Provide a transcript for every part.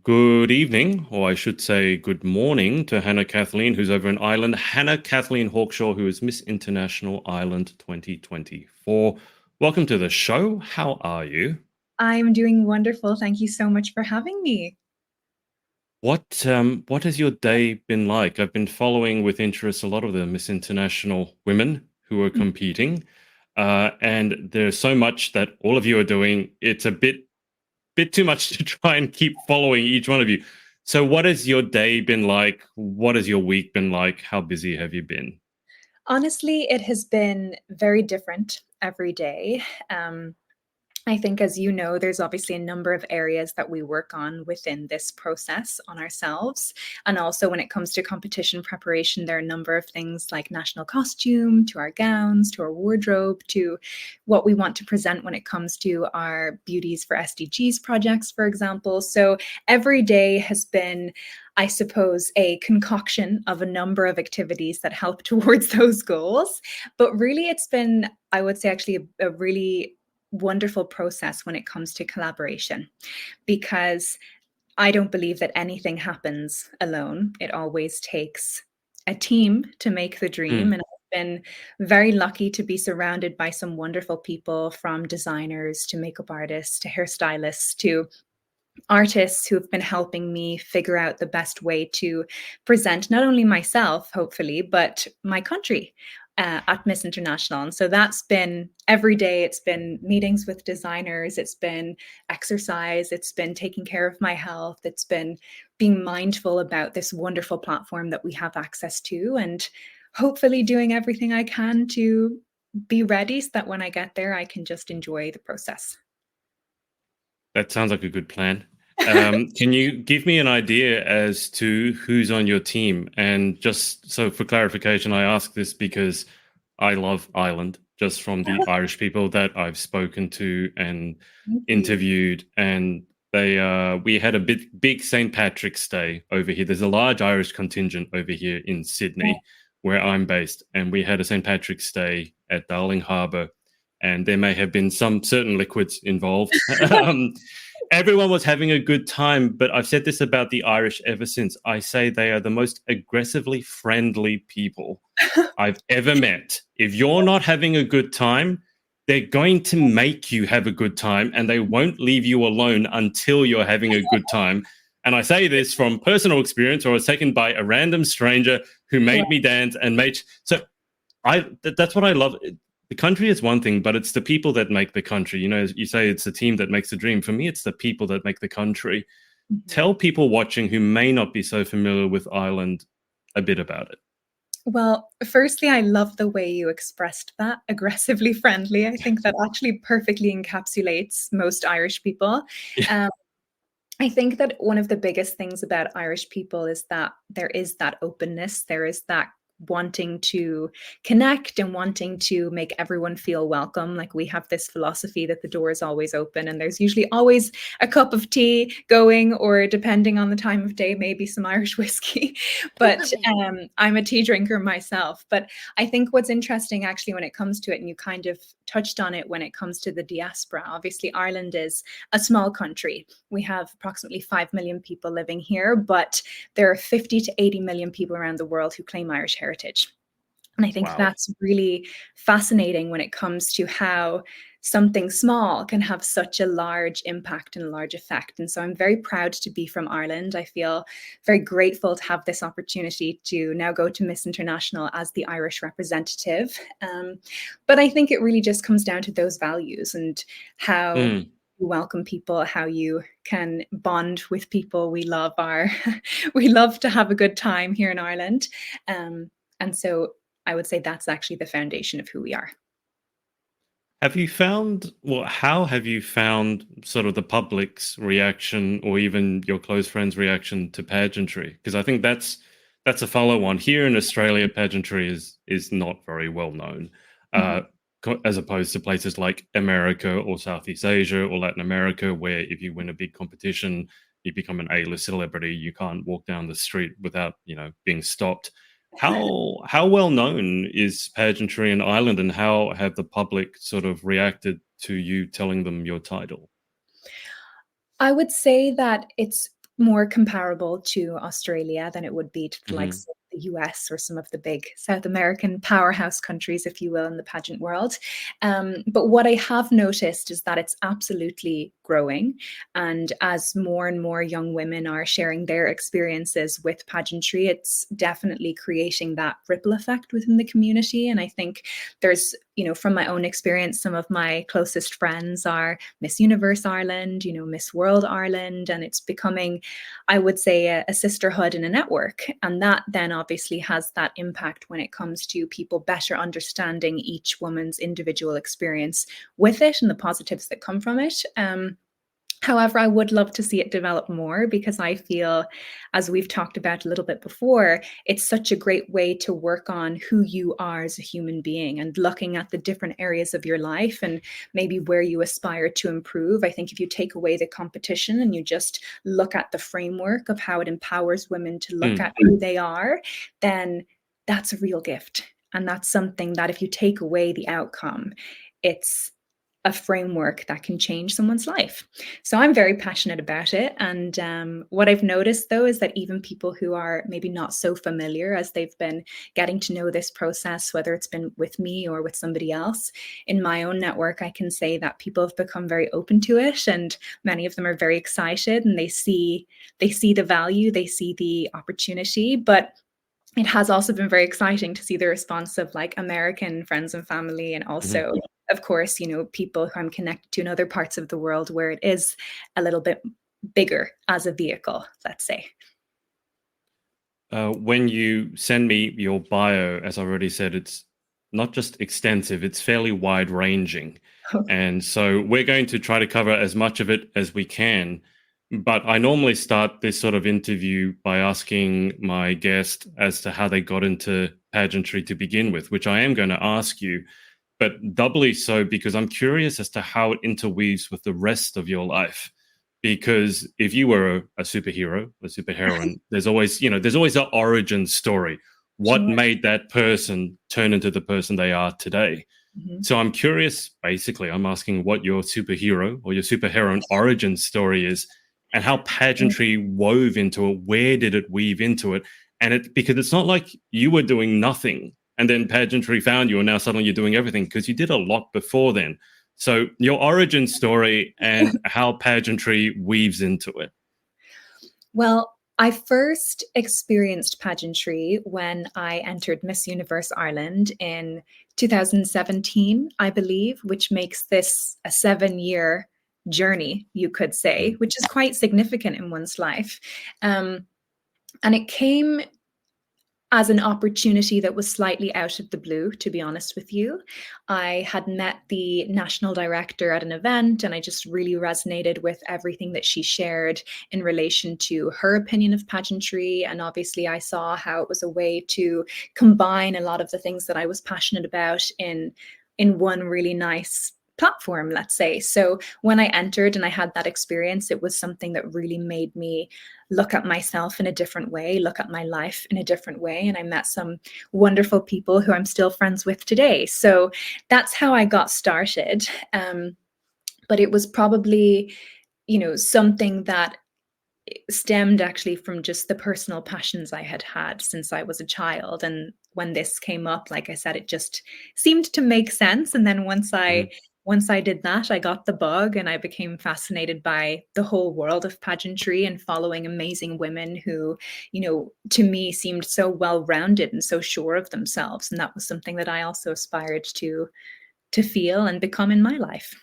Good evening, or I should say good morning, to Hannah Kathleen, who's over in Ireland. Hannah Kathleen Hawkshaw, who is Miss International Ireland 2024. Welcome to the show. How are you? I'm doing wonderful. Thank you so much for having me. What has your day been like? I've been following with interest a lot of the Miss International women who are competing, and there's so much that all of you are doing. It's a bit too much to try and keep following each one of you. So what has your day been like? What has your week been like? How busy have you been? Honestly, it has been very different every day. Um, I think, as you know, there's obviously a number of areas that we work on within this process on ourselves. And also, when it comes to competition preparation, there are a number of things like national costume, to our gowns, to our wardrobe, to what we want to present when it comes to our Beauties for SDGs projects, for example. So every day has been, I suppose, a concoction of a number of activities that help towards those goals. But really, it's been, I would say, actually a really wonderful process when it comes to collaboration, because I don't believe that anything happens alone. It always takes a team to make the dream. Mm. And I've been very lucky to be surrounded by some wonderful people, from designers to makeup artists to hairstylists to artists, who have been helping me figure out the best way to present not only myself, hopefully, but my country at Miss International. And so that's been every day. It's been meetings with designers, it's been exercise, it's been taking care of my health, it's been being mindful about this wonderful platform that we have access to, and hopefully doing everything I can to be ready so that when I get there, I can just enjoy the process. That sounds like a good plan. Can you give me an idea as to who's on your team? And just so for clarification, I ask this because I love Ireland, just from the Irish people that I've spoken to and Thank you. interviewed, and we had a big St. Patrick's Day over here. There's a large Irish contingent over here in Sydney, where I'm based, and we had a St. Patrick's Day at Darling Harbour, and there may have been some certain liquids involved. Everyone was having a good time, but I've said this about the Irish ever since. I say they are the most aggressively friendly people I've ever met. If you're not having a good time, they're going to make you have a good time, and they won't leave you alone until you're having a good time. And I say this from personal experience, or was taken by a random stranger who made me dance and made. So that's what I love. The country is one thing, but it's the people that make the country. You know, you say it's the team that makes the dream. For me, it's the people that make the country. Tell people watching who may not be so familiar with Ireland a bit about it. Well, firstly, I love the way you expressed that, aggressively friendly. I think that actually perfectly encapsulates most Irish people. Um, I think that one of the biggest things about Irish people is that there is that openness, there is that wanting to connect and wanting to make everyone feel welcome. Like, we have this philosophy that the door is always open, and there's usually always a cup of tea going, or depending on the time of day, maybe some Irish whiskey. But I'm a tea drinker myself. But I think what's interesting, actually, when it comes to it, and you kind of touched on it when it comes to the diaspora, obviously Ireland is a small country. We have approximately 5 million people living here, but there are 50 to 80 million people around the world who claim Irish heritage. And I think Wow. that's really fascinating when it comes to how something small can have such a large impact and a large effect. And so I'm very proud to be from Ireland. I feel very grateful to have this opportunity to now go to Miss International as the Irish representative. But I think it really just comes down to those values and how you welcome people, how you can bond with people. We love we love to have a good time here in Ireland. And so I would say that's actually the foundation of who we are. How have you found sort of the public's reaction, or even your close friends' reaction to pageantry? Because I think that's a follow on. Here in Australia, pageantry is not very well known, as opposed to places like America or Southeast Asia or Latin America, where if you win a big competition, you become an A-list celebrity. You can't walk down the street without, being stopped. How well known is pageantry in Ireland, and how have the public sort of reacted to you telling them your title? I would say that it's more comparable to Australia than it would be to the Hmm. likes of the US or some of the big South American powerhouse countries, if you will, in the pageant world. But what I have noticed is that it's absolutely growing. And as more and more young women are sharing their experiences with pageantry, it's definitely creating that ripple effect within the community. And I think there's, from my own experience, some of my closest friends are Miss Universe Ireland, Miss World Ireland, and it's becoming, I would say, a sisterhood and a network. And that then obviously has that impact when it comes to people better understanding each woman's individual experience with it and the positives that come from it. However, I would love to see it develop more because I feel, as we've talked about a little bit before, it's such a great way to work on who you are as a human being and looking at the different areas of your life and maybe where you aspire to improve. I think if you take away the competition and you just look at the framework of how it empowers women to look at who they are, then that's a real gift. And that's something that if you take away the outcome, it's a framework that can change someone's life. So I'm very passionate about it. And what I've noticed, though, is that even people who are maybe not so familiar as they've been getting to know this process, whether it's been with me or with somebody else, in my own network, I can say that people have become very open to it. And many of them are very excited and they see the value, they see the opportunity. But it has also been very exciting to see the response of like American friends and family, and also, of course, people who I'm connected to in other parts of the world where it is a little bit bigger as a vehicle, let's say. When you send me your bio, as I already said, it's not just extensive, it's fairly wide ranging. And so we're going to try to cover as much of it as we can. But I normally start this sort of interview by asking my guest as to how they got into pageantry to begin with, which I am going to ask you, but doubly so because I'm curious as to how it interweaves with the rest of your life. Because if you were a superhero, a superheroine, there's always an origin story. What Sure. made that person turn into the person they are today? So I'm curious, basically, I'm asking what your superhero or your superheroine origin story is and how pageantry wove into it. Where did it weave into it? And because it's not like you were doing nothing and then pageantry found you and now suddenly you're doing everything, because you did a lot before then. So your origin story and how pageantry weaves into it. Well, I first experienced pageantry when I entered Miss Universe Ireland in 2017, I believe, which makes this a 7-year journey, you could say, which is quite significant in one's life. And it came as an opportunity that was slightly out of the blue, to be honest with you. I had met the national director at an event, and I just really resonated with everything that she shared in relation to her opinion of pageantry. And obviously, I saw how it was a way to combine a lot of the things that I was passionate about in one really nice platform, let's say. So when I entered and I had that experience, it was something that really made me look at myself in a different way, look at my life in a different way. And I met some wonderful people who I'm still friends with today. So that's how I got started. But it was probably, something that stemmed actually from just the personal passions I had had since I was a child. And when this came up, like I said, it just seemed to make sense. And then once I did that, I got the bug and I became fascinated by the whole world of pageantry and following amazing women who, to me seemed so well-rounded and so sure of themselves. And that was something that I also aspired to feel and become in my life.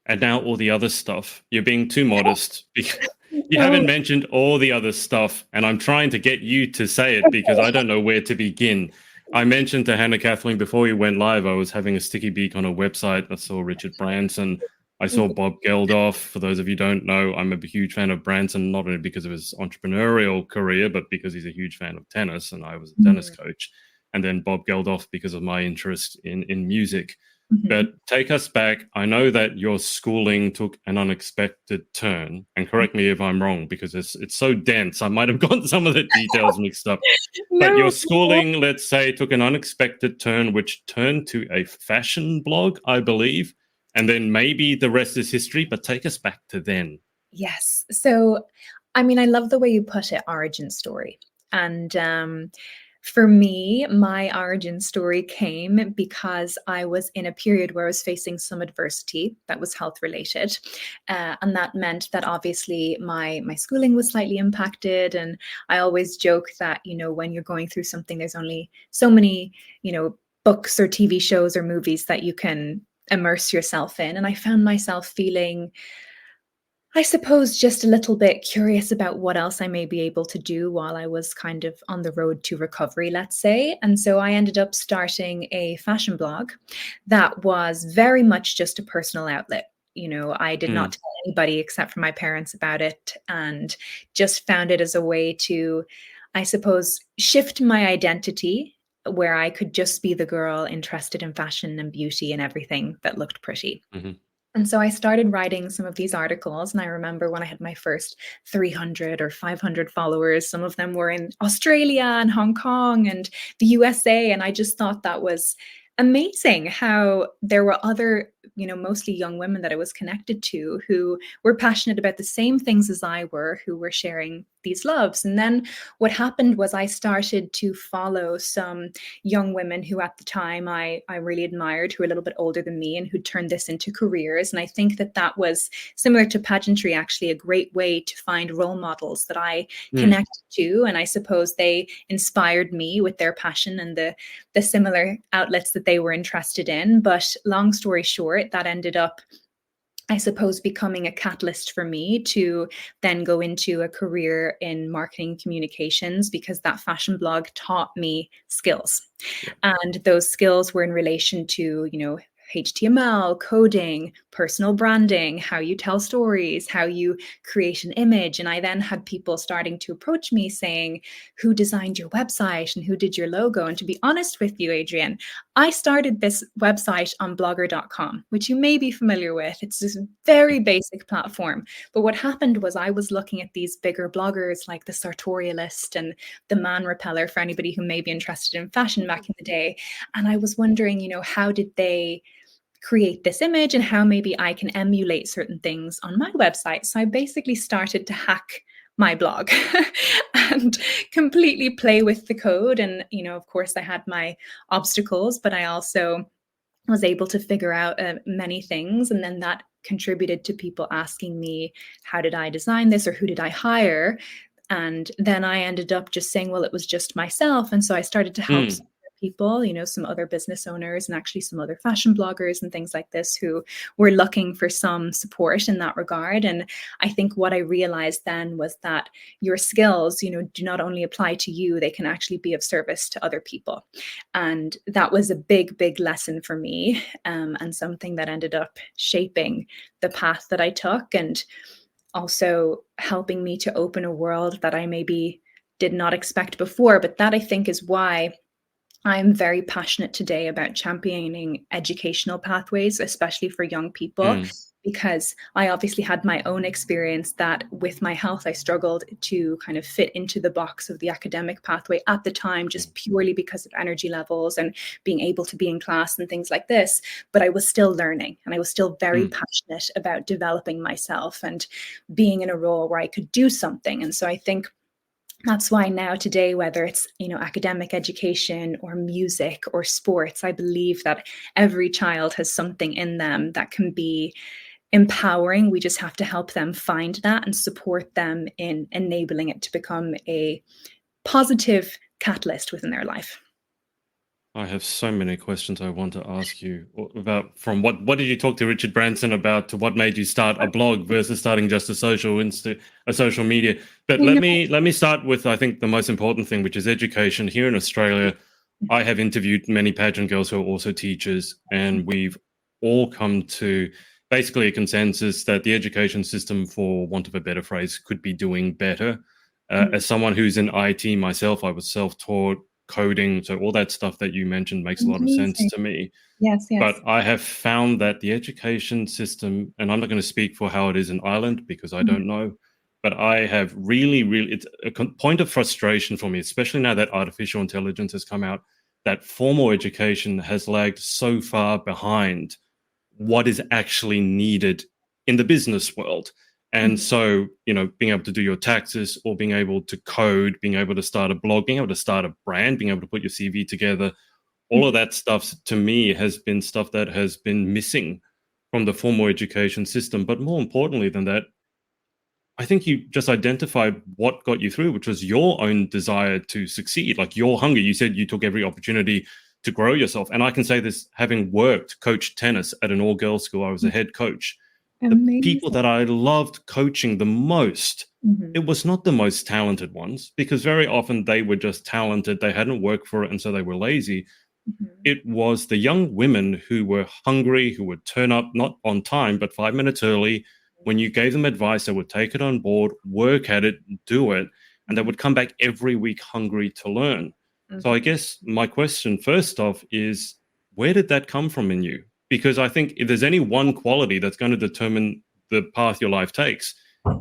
And now all the other stuff. You're being too modest. You haven't mentioned all the other stuff, and I'm trying to get you to say it because I don't know where to begin. I mentioned to Hannah Kathleen before we went live, I was having a sticky beak on a website. I saw Richard Branson. I saw Bob Geldof. For those of you who don't know, I'm a huge fan of Branson, not only because of his entrepreneurial career, but because he's a huge fan of tennis, and I was a tennis coach. And then Bob Geldof because of my interest in music. But take us back. I know that your schooling took an unexpected turn, and correct me if I'm wrong because it's so dense. I might have gotten some of the details mixed up. But your schooling, let's say, took an unexpected turn, which turned to a fashion blog, I believe. And then maybe the rest is history, but take us back to then. Yes. So, I mean, I love the way you put it, origin story. And for me, my origin story came because I was in a period where I was facing some adversity that was health related. And that meant that obviously my schooling was slightly impacted. And I always joke that, when you're going through something, there's only so many, books or TV shows or movies that you can immerse yourself in. And I found myself feeling, I suppose, just a little bit curious about what else I may be able to do while I was kind of on the road to recovery, let's say. And so I ended up starting a fashion blog that was very much just a personal outlet. I did not tell anybody except for my parents about it, and just found it as a way to, I suppose, shift my identity, where I could just be the girl interested in fashion and beauty and everything that looked pretty. Mm-hmm. And so I started writing some of these articles. And I remember when I had my first 300 or 500 followers, some of them were in Australia and Hong Kong and the USA. And I just thought that was amazing how there were other, mostly young women that I was connected to who were passionate about the same things as I were, who were sharing these loves. And then what happened was I started to follow some young women who at the time I really admired, who were a little bit older than me and who turned this into careers. And I think that was similar to pageantry, actually a great way to find role models that I connected to. And I suppose they inspired me with their passion and the similar outlets that they were interested in. But long story short, that ended up, I suppose, becoming a catalyst for me to then go into a career in marketing communications, because that fashion blog taught me skills. And those skills were in relation to, HTML, coding, personal branding, how you tell stories, how you create an image. And I then had people starting to approach me saying, who designed your website and who did your logo? And to be honest with you, Adrian, I started this website on blogger.com, which you may be familiar with. It's this very basic platform. But what happened was I was looking at these bigger bloggers like the Sartorialist and the Man Repeller, for anybody who may be interested in fashion back in the day. And I was wondering, how did they create this image and how maybe I can emulate certain things on my website? So I basically started to hack my blog and completely play with the code. And, of course, I had my obstacles, but I also was able to figure out many things. And then that contributed to people asking me, how did I design this, or who did I hire? And then I ended up just saying, well, it was just myself. And so I started to help some people, some other business owners and actually some other fashion bloggers and things like this who were looking for some support in that regard. And I think what I realized then was that your skills, do not only apply to you, they can actually be of service to other people. And that was a big, big lesson for me, and something that ended up shaping the path that I took, and also helping me to open a world that I maybe did not expect before. But that, I think, is why I'm very passionate today about championing educational pathways, especially for young people, because I obviously had my own experience that with my health, I struggled to kind of fit into the box of the academic pathway at the time, just purely because of energy levels and being able to be in class and things like this. But I was still learning, and I was still very passionate about developing myself and being in a role where I could do something. And so I think that's why now today, whether it's, academic education or music or sports, I believe that every child has something in them that can be empowering. We just have to help them find that and support them in enabling it to become a positive catalyst within their life. I have so many questions I want to ask you about, from what did you talk to Richard Branson about, to what made you start a blog versus starting just a social media. But let me start with, I think, the most important thing, which is education. Here in Australia, I have interviewed many pageant girls who are also teachers, and we've all come to basically a consensus that the education system, for want of a better phrase, could be doing better. As someone who's in IT myself, I was self-taught. Coding, so all that stuff that you mentioned makes a lot of sense to me. Yes. But I have found that the education system, and I'm not going to speak for how it is in Ireland because I don't know, but I have really, it's a point of frustration for me, especially now that artificial intelligence has come out, that formal education has lagged so far behind what is actually needed in the business world. And so, being able to do your taxes or being able to code, being able to start a blog, being able to start a brand, being able to put your CV together, all of that stuff to me has been stuff that has been missing from the formal education system. But more importantly than that, I think you just identified what got you through, which was your own desire to succeed, like your hunger. You said you took every opportunity to grow yourself. And I can say this, having coached tennis at an all-girls school, I was a head coach. The people that I loved coaching the most, it was not the most talented ones, because very often they were just talented. They hadn't worked for it, and so they were lazy. It was the young women who were hungry, who would turn up not on time, but 5 minutes early. When you gave them advice, they would take it on board, work at it, do it, and they would come back every week hungry to learn. So I guess my question first off is, where did that come from in you? Because I think if there's any one quality that's going to determine the path your life takes,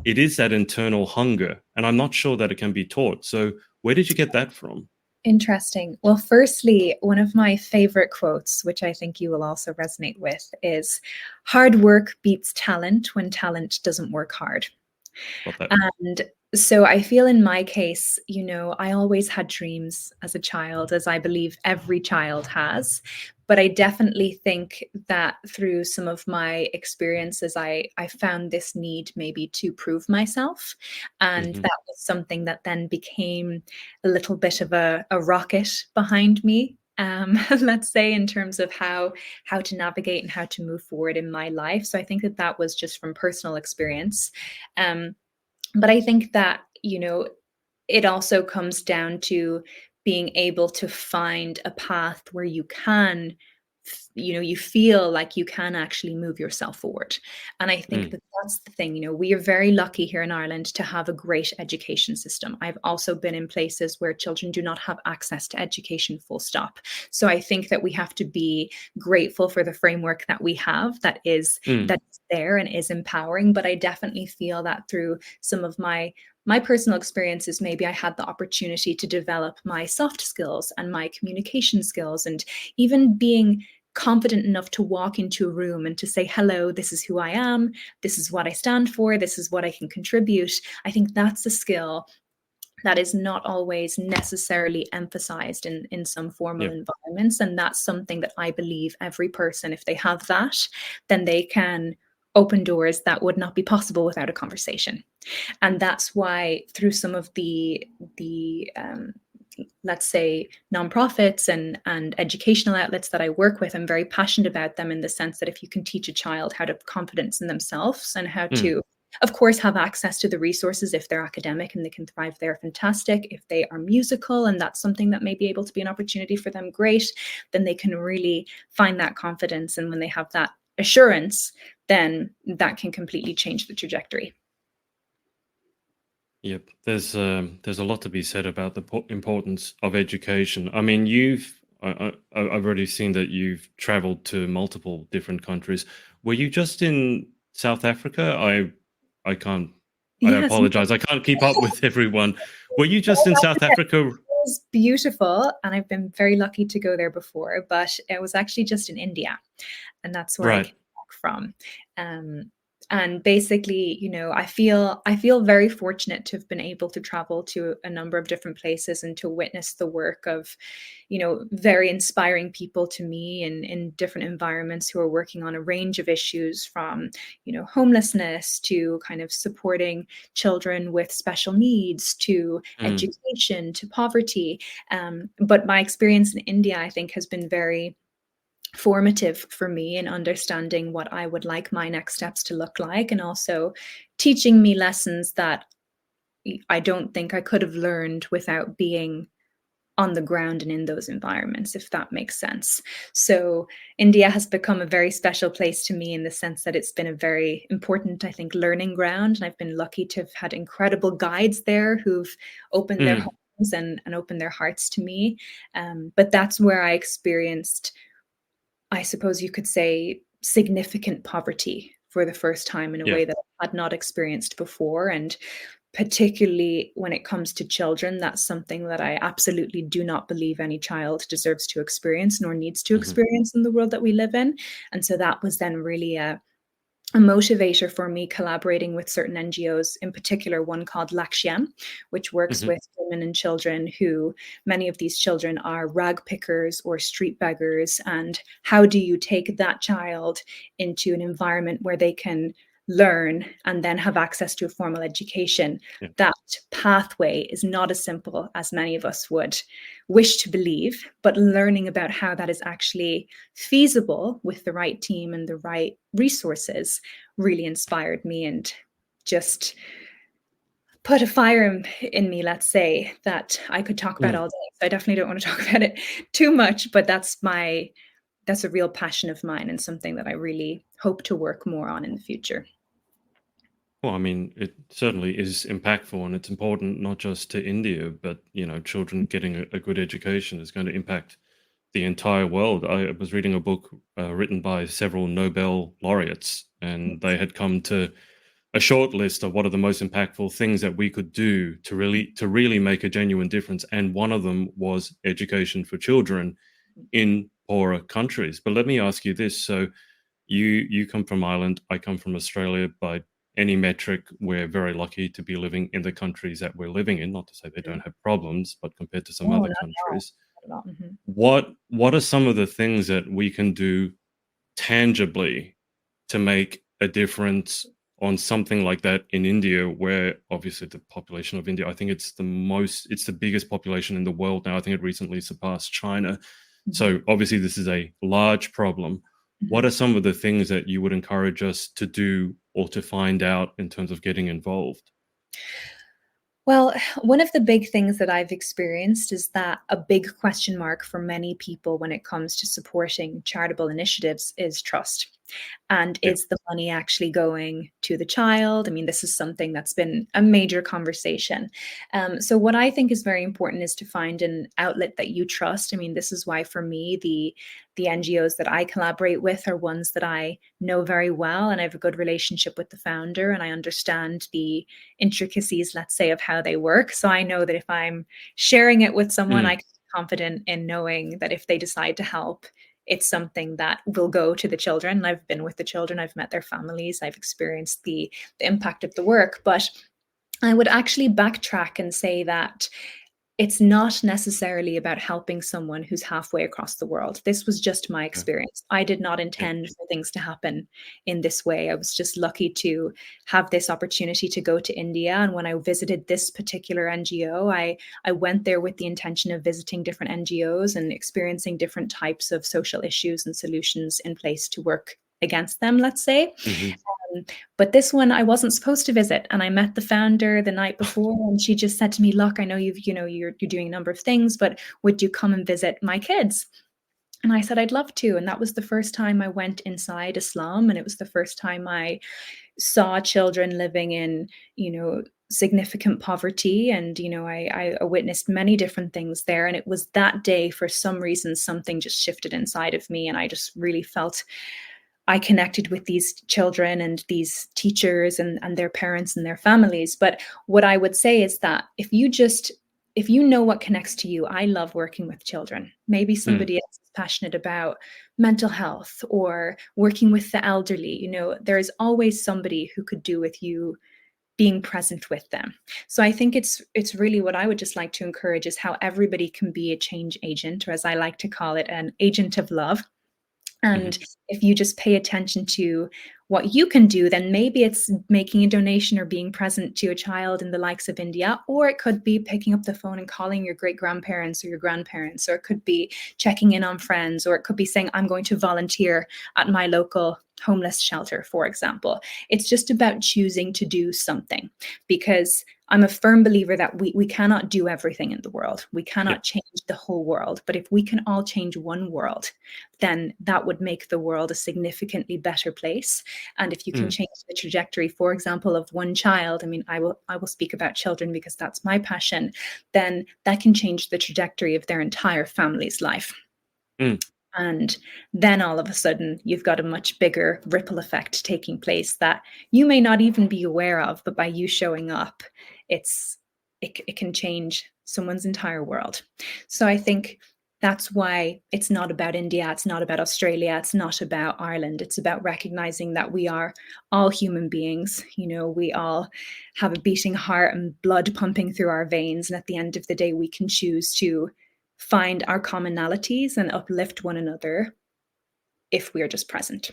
it is that internal hunger. And I'm not sure that it can be taught. So where did you get that from? Interesting. Well, firstly, one of my favorite quotes, which I think you will also resonate with, is hard work beats talent when talent doesn't work hard. And so I feel in my case, I always had dreams as a child, as I believe every child has. But I definitely think that through some of my experiences, I found this need maybe to prove myself. And that was something that then became a little bit of a rocket behind me, let's say, in terms of how to navigate and how to move forward in my life. So I think that was just from personal experience. But I think that, it also comes down to being able to find a path where you can, you feel like you can actually move yourself forward. And I think that that's the thing, we are very lucky here in Ireland to have a great education system. I've also been in places where children do not have access to education, full stop. So I think that we have to be grateful for the framework that we have that is there and is empowering. But I definitely feel that through some of my personal experiences, maybe I had the opportunity to develop my soft skills and my communication skills, and even being confident enough to walk into a room and to say, hello, this is who I am, this is what I stand for, this is what I can contribute. I think that's a skill that is not always necessarily emphasized in some formal environments. And that's something that I believe every person, if they have that, then they can open doors that would not be possible without a conversation. And that's why through some of the let's say nonprofits and educational outlets that I work with, I'm very passionate about them in the sense that if you can teach a child how to have confidence in themselves and how to, of course, have access to the resources, if they're academic and they can thrive there, fantastic. If they are musical and that's something that may be able to be an opportunity for them, great. Then they can really find that confidence. And when they have that assurance, then that can completely change the trajectory. Yep, there's a lot to be said about the importance of education. I mean, I've already seen that you've traveled to multiple different countries. Were you just in South Africa? I can't. I apologize. I can't keep up with everyone. Were you just in South Africa? It was beautiful, and I've been very lucky to go there before. But it was actually just in India, and that's where I came back from. And basically, I feel very fortunate to have been able to travel to a number of different places and to witness the work of, very inspiring people to me in different environments who are working on a range of issues from, homelessness to kind of supporting children with special needs to education to poverty. But my experience in India, I think, has been very formative for me in understanding what I would like my next steps to look like, and also teaching me lessons that I don't think I could have learned without being on the ground and in those environments, if that makes sense. So India has become a very special place to me in the sense that it's been a very important, I think, learning ground. And I've been lucky to have had incredible guides there who've opened their homes and opened their hearts to me. But that's where I experienced, I suppose you could say, significant poverty for the first time in a way that I had not experienced before. And particularly when it comes to children, that's something that I absolutely do not believe any child deserves to experience nor needs to experience in the world that we live in. And so that was then really a a motivator for me collaborating with certain NGOs, in particular one called Lakshya, which works Hmm. with women and children who, many of these children are rag pickers or street beggars. And how do you take that child into an environment where they can learn and then have access to a formal education? Yeah. That pathway is not as simple as many of us would wish to believe, but learning about how that is actually feasible with the right team and the right resources really inspired me and just put a fire in me, let's say, that I could talk about Mm. all day. So I definitely don't want to talk about it too much, but that's a real passion of mine and something that I really hope to work more on in the future. Well, I mean, it certainly is impactful, and it's important not just to India, but children getting a good education is going to impact the entire world. I was reading a book written by several Nobel laureates, and they had come to a short list of what are the most impactful things that we could do to really make a genuine difference. And one of them was education for children in poorer countries. But let me ask you this: so you come from Ireland, I come from Australia. By any metric, we're very lucky to be living in the countries that we're living in. Not to say they don't have problems, but compared to some Oh, other not at all. countries, Not at all. Mhm. what are some of the things that we can do tangibly to make a difference on something like that in India, where obviously the population of India, I think it's the biggest population in the world now. I think it recently surpassed China. Mhm. So obviously this is a large problem. What Mhm. are some of the things that you would encourage us to do or to find out in terms of getting involved? Well, one of the big things that I've experienced is that a big question mark for many people when it comes to supporting charitable initiatives is trust. And Yeah. is the money actually going to the child? I mean, this is something that's been a major conversation. So, what I think is very important is to find an outlet that you trust. I mean, this is why for me, the NGOs that I collaborate with are ones that I know very well, and I have a good relationship with the founder, and I understand the intricacies, let's say, of how they work. So I know that if I'm sharing it with someone, I Mm. can be confident in knowing that if they decide to help, it's something that will go to the children. And I've been with the children, I've met their families, I've experienced the impact of the work. But I would actually backtrack and say that it's not necessarily about helping someone who's halfway across the world. This was just my Yeah. experience. I did not Yeah. intend for things to happen in this way. I was just lucky to have this opportunity to go to India. And when I visited this particular NGO, I went there with the intention of visiting different NGOs and experiencing different types of social issues and solutions in place to work against them, let's say. Hmm. But this one I wasn't supposed to visit, and I met the founder the night before, and she just said to me, "Look, I know you're doing a number of things, but would you come and visit my kids?" And I said, "I'd love to." And that was the first time I went inside a slum, and it was the first time I saw children living in, significant poverty. And, I witnessed many different things there. And it was that day, for some reason, something just shifted inside of me, and I just really felt I connected with these children and these teachers and their parents and their families. But what I would say is that if you know what connects to you, I love working with children. Maybe Mm. somebody else is passionate about mental health or working with the elderly. There's always somebody who could do with you being present with them. So I think it's really what I would just like to encourage is how everybody can be a change agent, or as I like to call it, an agent of love. Hmm. And if you just pay attention to what you can do, then maybe it's making a donation or being present to a child in the likes of India, or it could be picking up the phone and calling your great grandparents or your grandparents, or it could be checking in on friends, or it could be saying, I'm going to volunteer at my local homeless shelter, for example. It's just about choosing to do something, because I'm a firm believer that we cannot do everything in the world. We Yeah. cannot change the whole world. But if we can all change one world, then that would make the world a significantly better place. And if you can Mm. change the trajectory, for example, of one child, I mean, I will speak about children because that's my passion, then that can change the trajectory of their entire family's life. Mm. And then all of a sudden, you've got a much bigger ripple effect taking place that you may not even be aware of, but by you showing up, it's it can change someone's entire world. So I think that's why it's not about India, it's not about Australia, it's not about Ireland. It's about recognizing that we are all human beings. We all have a beating heart and blood pumping through our veins. And at the end of the day, we can choose to find our commonalities and uplift one another if we are just present.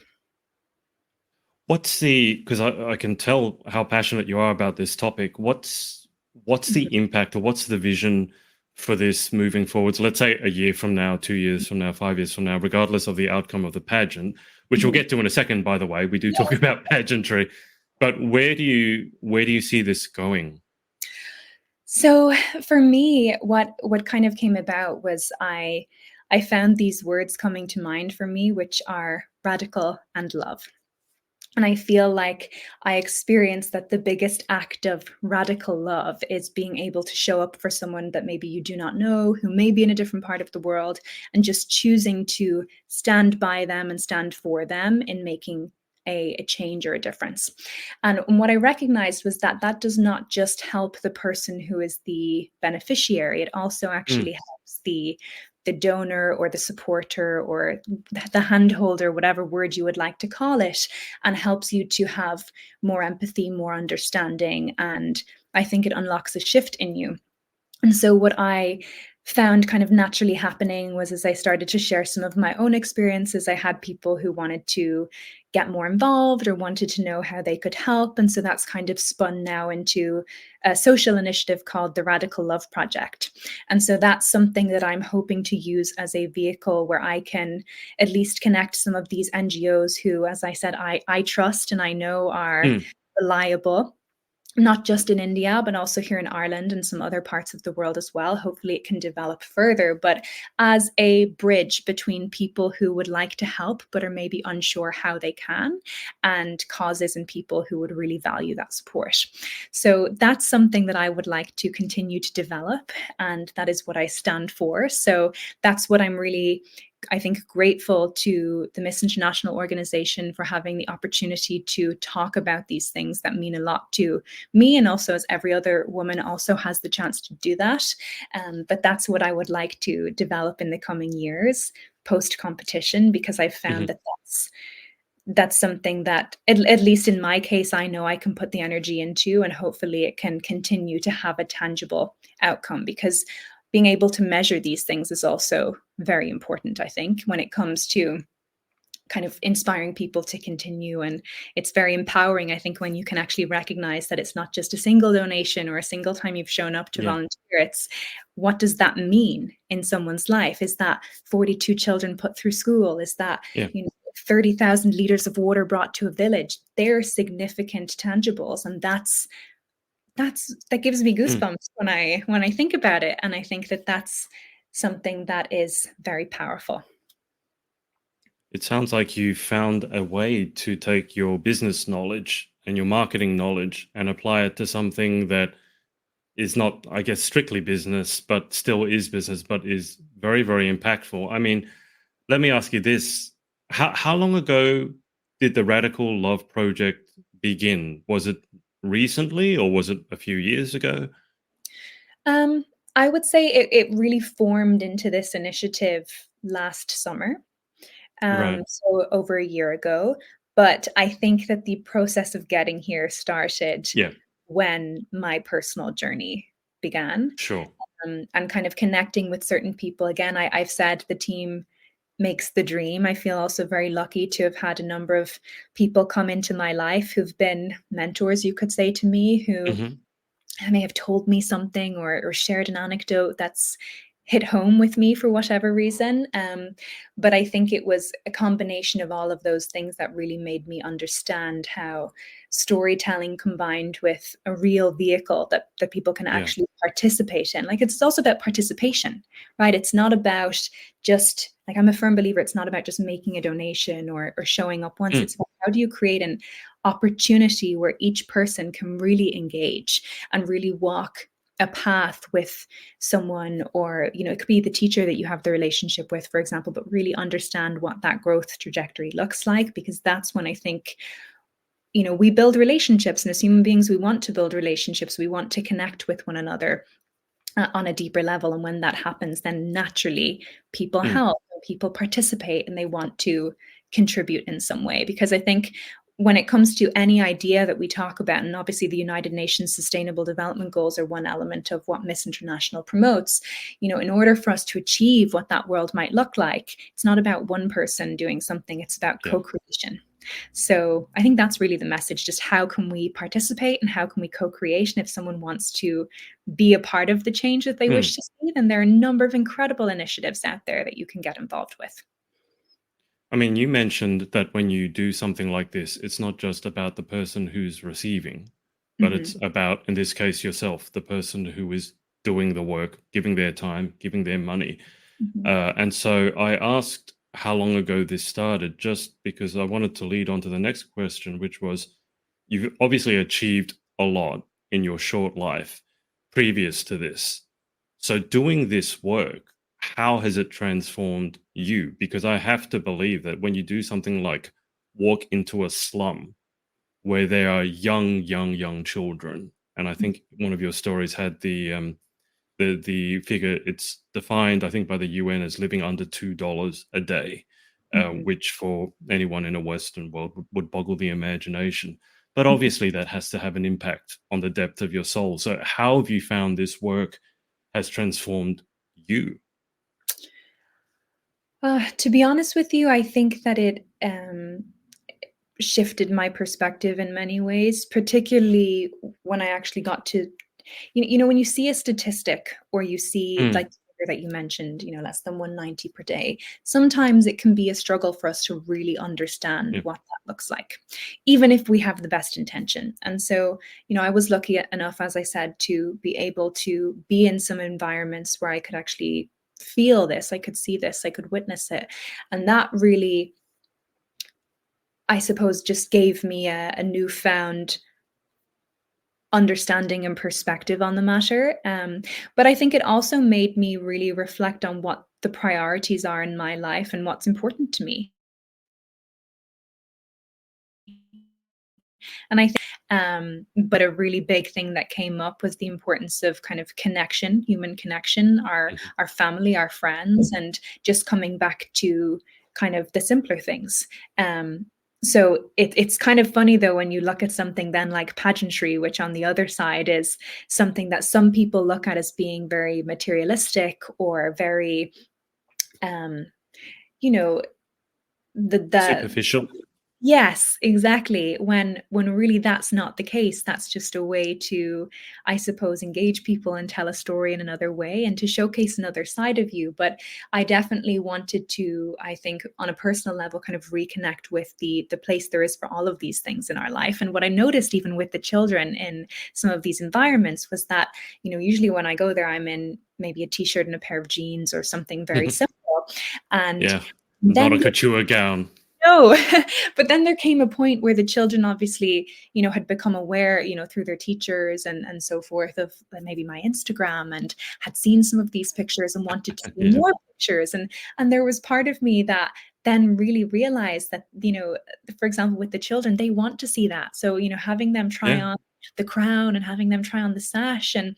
Because I can tell how passionate you are about this topic. What's the impact, or what's the vision for this moving forwards? Let's say a year from now, 2 years from now, 5 years from now, regardless of the outcome of the pageant, which we'll get to in a second, by the way. We do talk about pageantry, but where do you see this going? So for me, what kind of came about was I found these words coming to mind for me, which are radical and love. And I feel like I experienced that the biggest act of radical love is being able to show up for someone that maybe you do not know, who may be in a different part of the world, and just choosing to stand by them and stand for them in making a change or a difference. And what I recognized was that that does not just help the person who is the beneficiary, it also actually helps the donor or the supporter or the handholder, whatever word you would like to call it, and helps you to have more empathy, more understanding. And I think it unlocks a shift in you. And so what I found kind of naturally happening was, as I started to share some of my own experiences, I had people who wanted to get more involved or wanted to know how they could help. And so that's kind of spun now into a social initiative called the Radical Love Project. And so that's something that I'm hoping to use as a vehicle where I can at least connect some of these NGOs who, as I said, I trust and I know are reliable, not just in India, but also here in Ireland and some other parts of the world as well. Hopefully it can develop further, but as a bridge between people who would like to help, but are maybe unsure how they can, and causes and people who would really value that support. So that's something that I would like to continue to develop. And that is what I stand for. So that's what I'm really, I think, grateful to the Miss International organization for having the opportunity to talk about these things that mean a lot to me, and also as every other woman also has the chance to do that. But that's what I would like to develop in the coming years post competition, because I've found that that's something that, at least in my case, I know I can put the energy into, and hopefully it can continue to have a tangible outcome, because being able to measure these things is also very important, I think, when it comes to kind of inspiring people to continue. And it's very empowering, I think, when you can actually recognize that it's not just a single donation or a single time you've shown up to volunteer. It's, what does that mean in someone's life? Is that 42 children put through school? Is that 30,000 liters of water brought to a village? They're significant tangibles, and that gives me goosebumps when I think about it. And I think that that's something that is very powerful. It sounds like you found a way to take your business knowledge and your marketing knowledge and apply it to something that is not, I guess, strictly business, but still is business, but is very, very impactful. I mean, let me ask you this. How long ago did the Radical Love Project begin? Was it recently, or was it a few years ago? I would say it really formed into this initiative last summer. So over a year ago. But I think that the process of getting here started when my personal journey began. Sure. And kind of connecting with certain people. Again, I've said the team makes the dream. I feel also very lucky to have had a number of people come into my life who've been mentors, you could say, to me, who may have told me something or shared an anecdote that's hit home with me for whatever reason. But I think it was a combination of all of those things that really made me understand how storytelling combined with a real vehicle that people can actually participate in. Like, it's also about participation, right? It's not about just, like, I'm a firm believer, it's not about just making a donation or showing up once. It's about, how do you create an opportunity where each person can really engage and really walk a path with someone, or, it could be the teacher that you have the relationship with, for example, but really understand what that growth trajectory looks like. Because that's when I think, we build relationships, and as human beings, we want to build relationships. We want to connect with one another. on a deeper level. And when that happens, then naturally people Mm, help, and people participate, and they want to contribute in some way. Because I think when it comes to any idea that we talk about, and obviously the United Nations Sustainable Development Goals are one element of what Miss International promotes, in order for us to achieve what that world might look like, it's not about one person doing something, it's about yeah. co-creation. So I think that's really the message. Just how can we participate and how can we co-create? And if someone wants to be a part of the change that they Mm. wish to see, then there are a number of incredible initiatives out there that you can get involved with. I mean, you mentioned that when you do something like this, it's not just about the person who's receiving, but Hmm. it's about, in this case, yourself, the person who is doing the work, giving their time, giving their money. Hmm. And so I asked how long ago this started, just because I wanted to lead on to the next question, which was, you've obviously achieved a lot in your short life previous to this. So doing this work, how has it transformed you? Because I have to believe that when you do something like walk into a slum where there are young children, and I think one of your stories had the figure, it's defined, I think, by the UN as living under $2 a day, Hmm. which for anyone in a Western world would boggle the imagination. But obviously, that has to have an impact on the depth of your soul. So, how have you found this work has transformed you? To be honest with you, I think that it shifted my perspective in many ways, particularly when I actually got to, when you see a statistic or you see Mm, like the figure that you mentioned, less than 190 per day, sometimes it can be a struggle for us to really understand yeah. what that looks like, even if we have the best intention. And so, I was lucky enough, as I said, to be able to be in some environments where I could actually feel this, I could see this, I could witness it. And that really, I suppose, just gave me a newfound understanding and perspective on the matter. But I think it also made me really reflect on what the priorities are in my life and what's important to me. And I think, but a really big thing that came up was the importance of kind of connection, human connection, Mhm. our family, our friends, and just coming back to kind of the simpler things. So it's kind of funny though when you look at something then like pageantry, which on the other side is something that some people look at as being very materialistic or very, um, you know, the Superficial. Yes, exactly. When really that's not the case. That's just a way to, I suppose, engage people and tell a story in another way and to showcase another side of you. But I definitely wanted to, I think, on a personal level, kind of reconnect with the place there is for all of these things in our life. And what I noticed even with the children in some of these environments was that, usually when I go there, I'm in maybe a t-shirt and a pair of jeans or something very simple. And Yeah. Not a then couture gown. no, but then there came a point where the children obviously, had become aware, through their teachers and so forth of maybe my Instagram and had seen some of these pictures and wanted to see Yeah. more pictures. And there was part of me that then really realized that, for example, with the children, they want to see that. So, having them try Yeah. on the crown and having them try on the sash, and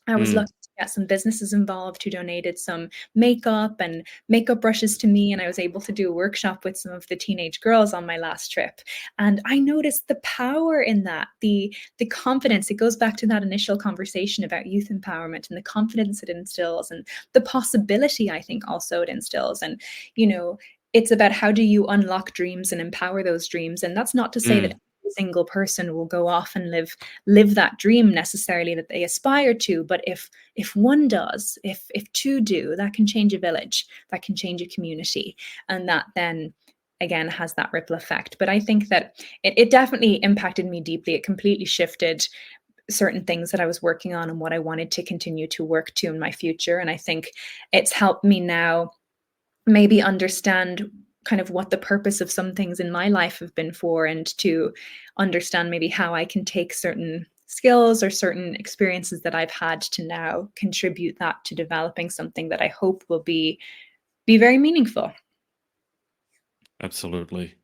I was Mm. lucky to get some businesses involved who donated some makeup and makeup brushes to me, and I was able to do a workshop with some of the teenage girls on my last trip. And I noticed the power in that, the confidence. It goes back to that initial conversation about youth empowerment and the confidence it instills and the possibility I think also it instills. And, it's about how do you unlock dreams and empower those dreams. And that's not to say that Mm. every single person will go off and live that dream necessarily that they aspire to, but if one does, if two do, that can change a village, that can change a community, and that then again has that ripple effect. But I think that it definitely impacted me deeply. It completely shifted certain things that I was working on and what I wanted to continue to work to in my future. And I think it's helped me now maybe understand kind of what the purpose of some things in my life have been for, and to understand maybe how I can take certain skills or certain experiences that I've had to now contribute that to developing something that I hope will be very meaningful. Absolutely.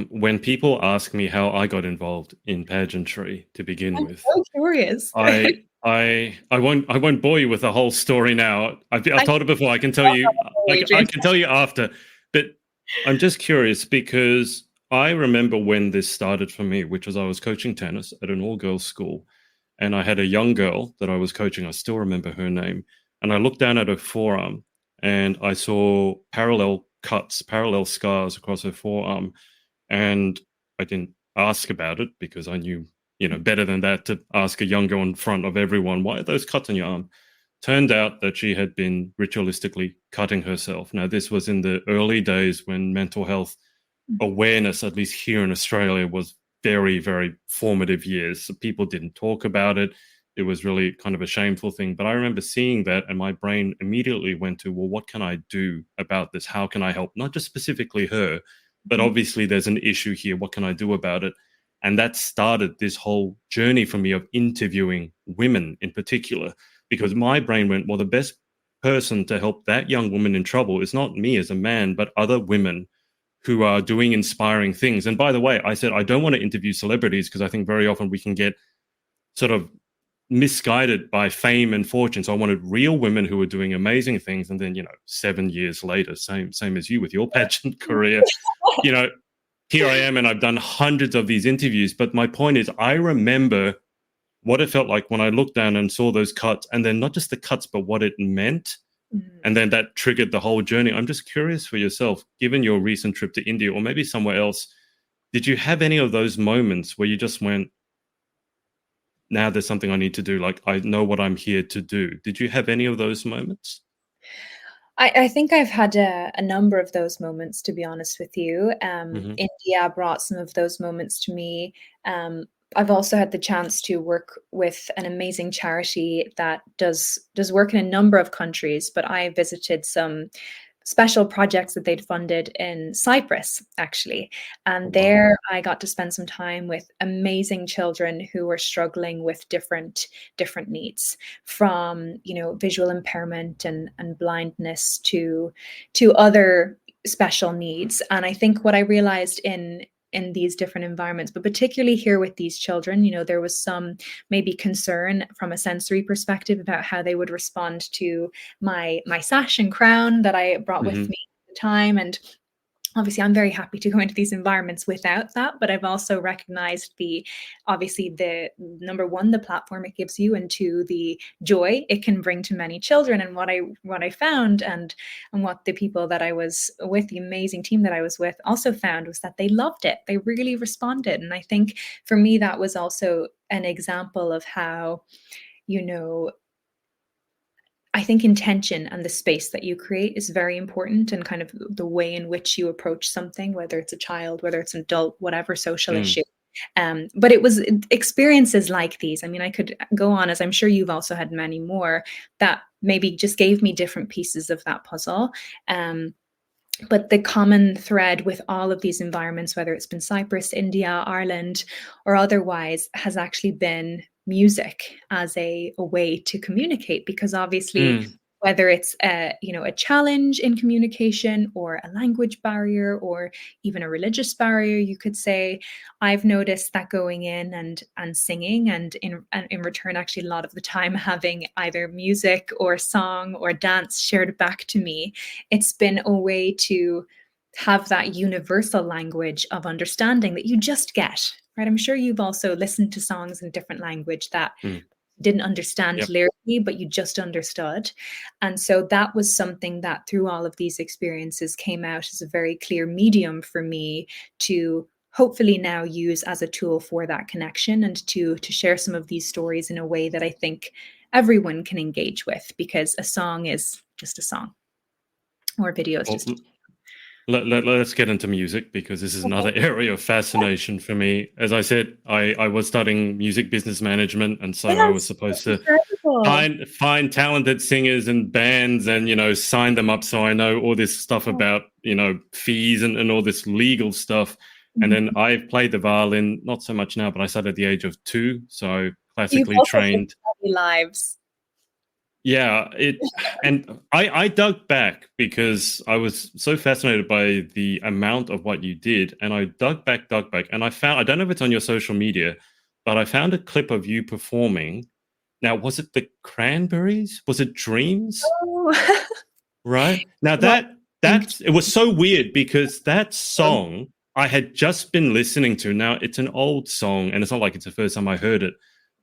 When people ask me how I got involved in pageantry to begin I'm with, so curious. I I won't bore you with the whole story now. I've told it before. I can tell you. I can tell you after. But I'm just curious because I remember when this started for me, which was I was coaching tennis at an all-girls school, and I had a young girl that I was coaching. I still remember her name, and I looked down at her forearm, and I saw parallel cuts, parallel scars across her forearm, and I didn't ask about it because I knew, better than that to ask a young girl in front of everyone, why are those cuts on your arm? Turned out that she had been ritualistically cutting herself. Now, this was in the early days when mental health awareness, at least here in Australia, was very, very formative years. So people didn't talk about it. It was really kind of a shameful thing. But I remember seeing that, and my brain immediately went to, well, what can I do about this? How can I help? Not just specifically her, but obviously there's an issue here. What can I do about it? And that started this whole journey for me of interviewing women in particular, because my brain went, well, the best person to help that young woman in trouble is not me as a man, but other women who are doing inspiring things. And by the way, I said, I don't want to interview celebrities because I think very often we can get sort of misguided by fame and fortune. So I wanted real women who were doing amazing things. And then, 7 years later, same as you with your pageant career, here I am, and I've done hundreds of these interviews. But my point is, I remember what it felt like when I looked down and saw those cuts, and then not just the cuts, but what it meant. And then that triggered the whole journey. I'm just curious for yourself, given your recent trip to India or maybe somewhere else, did you have any of those moments where you just went, now there's something I need to do, like I know what I'm here to do? Did you have any of those moments? I think I've had a number of those moments, to be honest with you. Mm-hmm. India brought some of those moments to me. I've also had the chance to work with an amazing charity that does work in a number of countries, but I visited some special projects that they'd funded in Cyprus, actually. And there I got to spend some time with amazing children who were struggling with different needs, from, visual impairment and blindness to other special needs. And I think what I realized in these different environments, but particularly here with these children, there was some maybe concern from a sensory perspective about how they would respond to my sash and crown that I brought with me at the time. And obviously, I'm very happy to go into these environments without that, but I've also recognized the number one, the platform it gives you, and two, the joy it can bring to many children. And what I found, and what the people that I was with, the amazing team that I was with, also found, was that they loved it. They really responded. And I think for me, that was also an example of how, I think intention and the space that you create is very important, and kind of the way in which you approach something, whether it's a child, whether it's an adult, whatever social issue. But it was experiences like these. I mean, I could go on, as I'm sure you've also had many more, that maybe just gave me different pieces of that puzzle. But the common thread with all of these environments, whether it's been Cyprus, India, Ireland, or otherwise, has actually been music as a way to communicate. Because obviously, whether it's a challenge in communication, or a language barrier, or even a religious barrier, you could say, I've noticed that going in and singing, and in return, actually a lot of the time having either music or song or dance shared back to me, it's been a way to have that universal language of understanding that you just get, right? I'm sure you've also listened to songs in different language that didn't understand lyrically, but you just understood. And so that was something that through all of these experiences came out as a very clear medium for me to hopefully now use as a tool for that connection, and to share some of these stories in a way that I think everyone can engage with, because a song is just a song, or a video is just a Let's get into music, because this is another area of fascination for me. As I said, I was studying music business management, and so I was supposed to find talented singers and bands and, sign them up. So I know all this stuff about, fees and all this legal stuff. And then I played the violin, not so much now, but I started at the age of 2. So classically trained. Lives. Yeah, and I dug back because I was so fascinated by the amount of what you did, and I dug back, and I found, I don't know if it's on your social media, but I found a clip of you performing Now, was it the Cranberries? Was it Dreams? Oh. Right. Now Well, it was so weird because that song I had just been listening to. Now it's an old song, and it's not like it's the first time I heard it,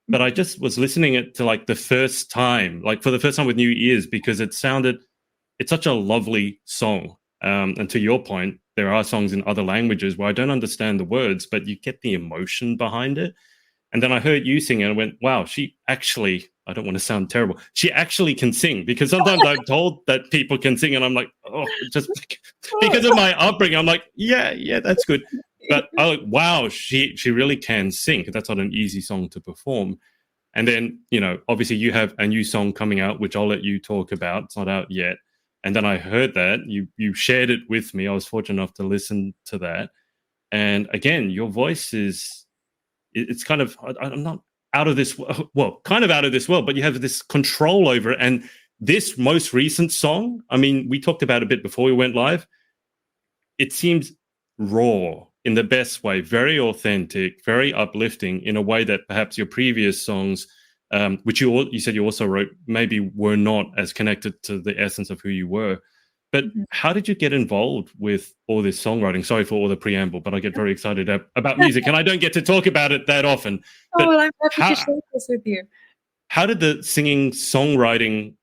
but I just was listening it to like the first time, like for the first time with new ears, because it's such a lovely song. And to your point, there are songs in other languages where I don't understand the words, but you get the emotion behind it. And then I heard you sing and I went, wow, she actually, I don't want to sound terrible, she actually can sing. Because sometimes I'm told that people can sing and I'm like, oh, just because of my upbringing, I'm like, yeah, that's good. But I like, wow, she really can sing. That's not an easy song to perform. And then, obviously you have a new song coming out, which I'll let you talk about. It's not out yet. And then I heard that you shared it with me. I was fortunate enough to listen to that. And again, your voice it's kind of, I'm not out of this, well, kind of out of this world, but you have this control over it. And this most recent song, I mean, we talked about it a bit before we went live. It seems raw in the best way, very authentic, very uplifting in a way that perhaps your previous songs, which you said you also wrote, maybe were not as connected to the essence of who you were. But how did you get involved with all this songwriting? Sorry for all the preamble, but I get very excited about music, and I don't get to talk about it that often. But well, I'm happy to share this with you. How did the singing songwriting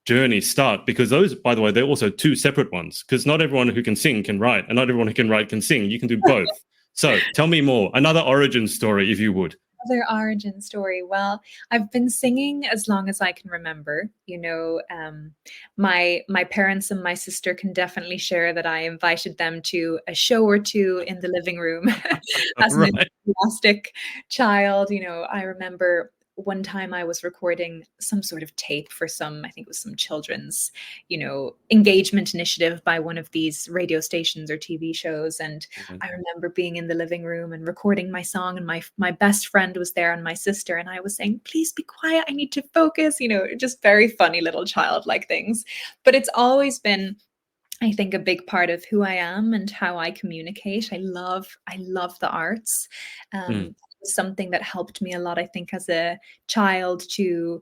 journey start? Because those, by the way, they're also two separate ones, because not everyone who can sing can write, and not everyone who can write can sing. You can do both. So tell me more. Another origin story, if you would. Other origin story. Well, I've been singing as long as I can remember. My parents and my sister can definitely share that I invited them to a show or two in the living room as an enthusiastic child. I remember one time I was recording some sort of tape for I think it was some children's, engagement initiative by one of these radio stations or TV shows. And I remember being in the living room and recording my song, and my best friend was there and my sister, and I was saying, please be quiet, I need to focus, just very funny little childlike things. But it's always been, I think, a big part of who I am and how I communicate. I love the arts. Something that helped me a lot, I think, as a child to,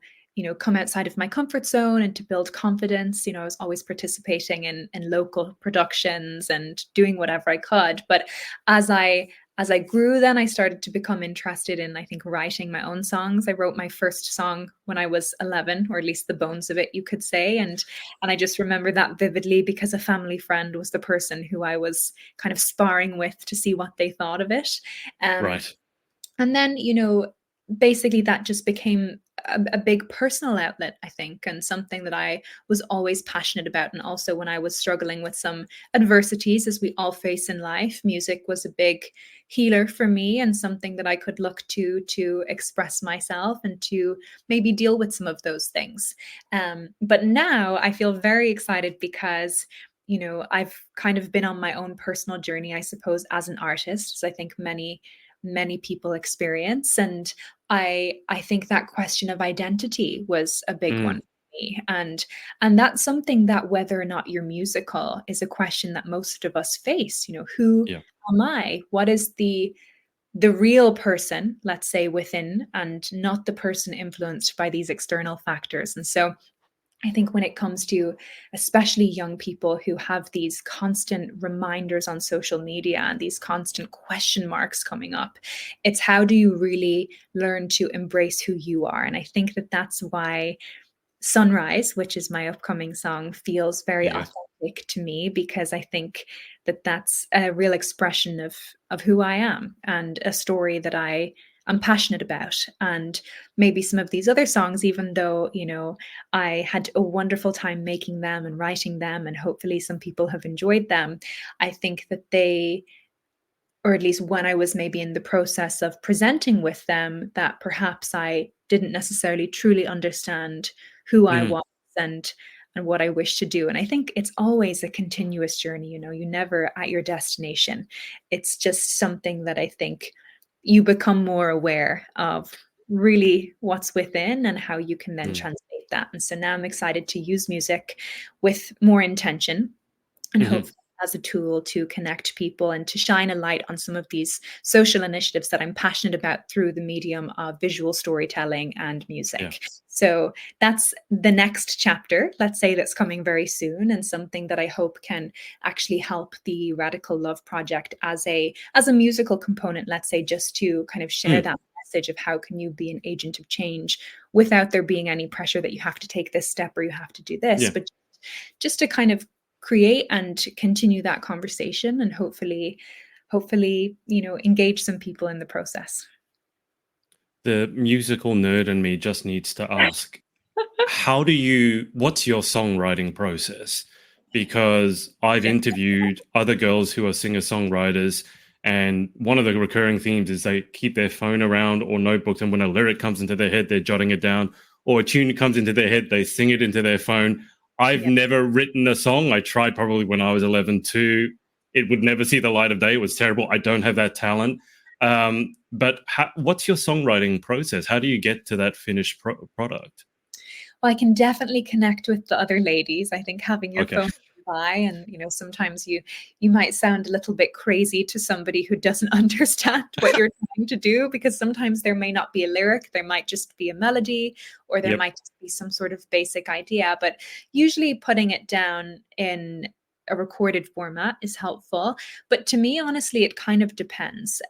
come outside of my comfort zone and to build confidence. I was always participating in local productions and doing whatever I could. But as I grew, then I started to become interested in, I think, writing my own songs. I wrote my first song when I was 11, or at least the bones of it, you could say. And I just remember that vividly because a family friend was the person who I was kind of sparring with to see what they thought of it. Right. And then, basically that just became a big personal outlet, I think, and something that I was always passionate about. And also when I was struggling with some adversities, as we all face in life, music was a big healer for me and something that I could look to express myself and to maybe deal with some of those things. But now I feel very excited because I've kind of been on my own personal journey, I suppose, as an artist, as I think many people experience. And I think that question of identity was a big one for me. And that's something that, whether or not you're musical, is a question that most of us face. Who am I? What is the real person, let's say, within, and not the person influenced by these external factors. And so I think when it comes to especially young people who have these constant reminders on social media and these constant question marks coming up, it's how do you really learn to embrace who you are? And I think that that's why Sunrise, which is my upcoming song, feels very authentic to me, because I think that that's a real expression of who I am and a story that I'm passionate about. And maybe some of these other songs, even though, I had a wonderful time making them and writing them, and hopefully some people have enjoyed them, I think that they, or at least when I was maybe in the process of presenting with them, that perhaps I didn't necessarily truly understand who I was and what I wish to do. And I think it's always a continuous journey, you're never at your destination. It's just something that I think you become more aware of really what's within and how you can then translate that. And so now I'm excited to use music with more intention and hopefully as a tool to connect people and to shine a light on some of these social initiatives that I'm passionate about through the medium of visual storytelling and Yeah. music. So that's the next chapter, let's say, that's coming very soon, and something that I hope can actually help the Radical Love Project as a musical component, let's say, just to kind of share Mm. that message of how can you be an agent of change without there being any pressure that you have to take this step or you have to do this, Yeah. but just to kind of create and continue that conversation and hopefully engage some people in the process. The musical nerd in me just needs to ask, what's your songwriting process? Because I've interviewed other girls who are singer-songwriters, and one of the recurring themes is they keep their phone around or notebooks, and when a lyric comes into their head, they're jotting it down, or a tune comes into their head, they sing it into their phone. I've Yeah. never written a song. I tried probably when I was 11 too. It would never see the light of day. It was terrible. I don't have that talent. But what's your songwriting process? How do you get to that finished product? Well, I can definitely connect with the other ladies. I think having your Okay. phone by, and sometimes you might sound a little bit crazy to somebody who doesn't understand what you're trying to do, because sometimes there may not be a lyric, there might just be a melody, or there Yep. might just be some sort of basic idea. But usually putting it down in a recorded format is helpful. But to me, honestly, it kind of depends.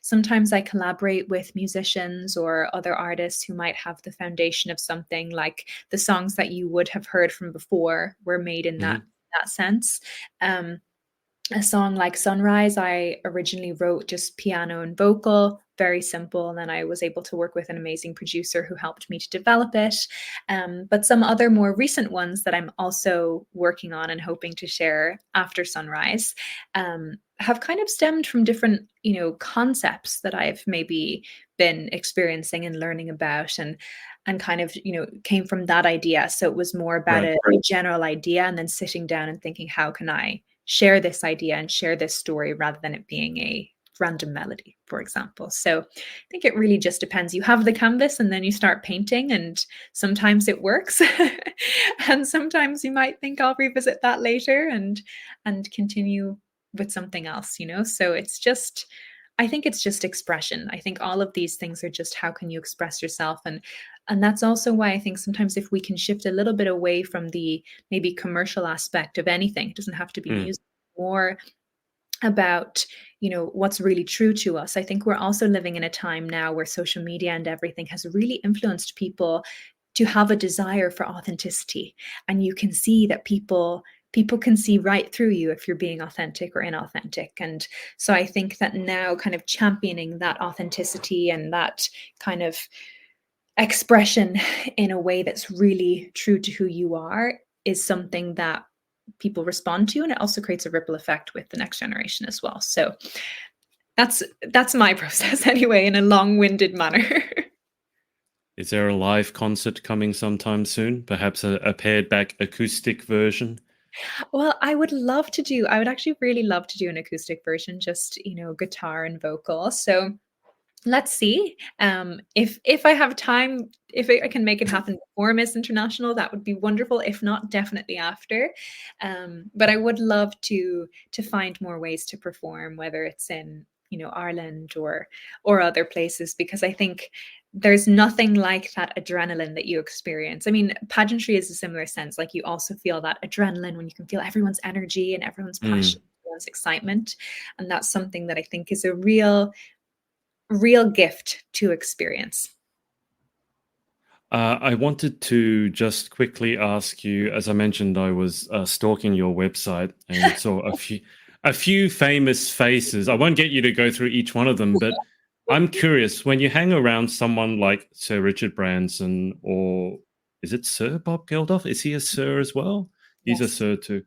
Sometimes I collaborate with musicians or other artists who might have the foundation of something, like the songs that you would have heard from before were made in that sense. A song like Sunrise, I originally wrote just piano and vocal, very simple. And then I was able to work with an amazing producer who helped me to develop it. But some other more recent ones that I'm also working on and hoping to share after Sunrise have kind of stemmed from different, concepts that I've maybe been experiencing and learning about, and kind of, came from that idea. So it was more about Right. a general idea, and then sitting down and thinking, how can I share this idea and share this story rather than it being a random melody, for example. So I think it really just depends. You have the canvas and then you start painting, and sometimes it works. And sometimes you might think, I'll revisit that later and continue with something else, So I think it's just expression. I think all of these things are just, how can you express yourself? And that's also why I think sometimes if we can shift a little bit away from the maybe commercial aspect of anything, it doesn't have to be music, more about, what's really true to us. I think we're also living in a time now where social media and everything has really influenced people to have a desire for authenticity. And you can see that people can see right through you if you're being authentic or inauthentic. And so I think that now kind of championing that authenticity and that kind of expression in a way that's really true to who you are is something that people respond to, and it also creates a ripple effect with the next generation as well. So that's my process anyway, in a long-winded manner. Is there a live concert coming sometime soon? Perhaps a pared back acoustic version? Well, I would actually really love to do an acoustic version, just, guitar and vocal. So let's see. If I have time, if I can make it happen before Miss International, that would be wonderful. If not, definitely after. But I would love to find more ways to perform, whether it's in, Ireland or other places, because I think there's nothing like that adrenaline that you experience. I mean, pageantry is a similar sense. Like, you also feel that adrenaline when you can feel everyone's energy and everyone's passion, everyone's excitement, and that's something that I think is a real gift to experience. I wanted to just quickly ask you, as I mentioned, I was stalking your website and saw a few famous faces. I won't get you to go through each one of them, but I'm curious, when you hang around someone like Sir Richard Branson, or is it Sir Bob Geldof? Is he a Sir as well? He's a Yes. Sir too.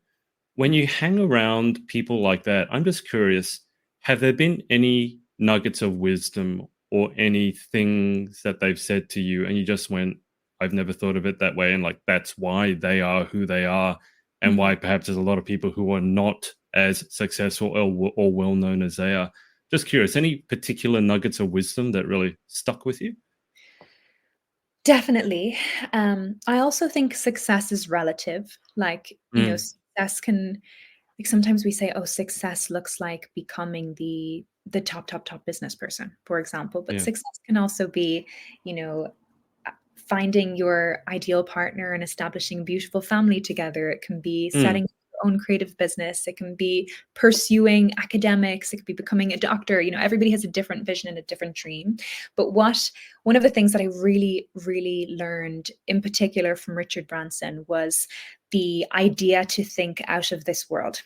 When you hang around people like that, I'm just curious, have there been any nuggets of wisdom or any things that they've said to you and you just went, I've never thought of it that way, and like that's why they are who they are, and why perhaps there's a lot of people who are not as successful or well known as they are? Just curious, any particular nuggets of wisdom that really stuck with you? Definitely. I also think success is relative. Like, Mm, success can like sometimes we say, oh, success looks like becoming the top business person, for example. But Yeah. success can also be, you know, finding your ideal partner and establishing a beautiful family together. It can be setting Mm. your own creative business. It can be pursuing academics. It could be becoming a doctor. You know, everybody has a different vision and a different dream. But one of the things that I really, really learned in particular from Richard Branson was the idea to think out of this world,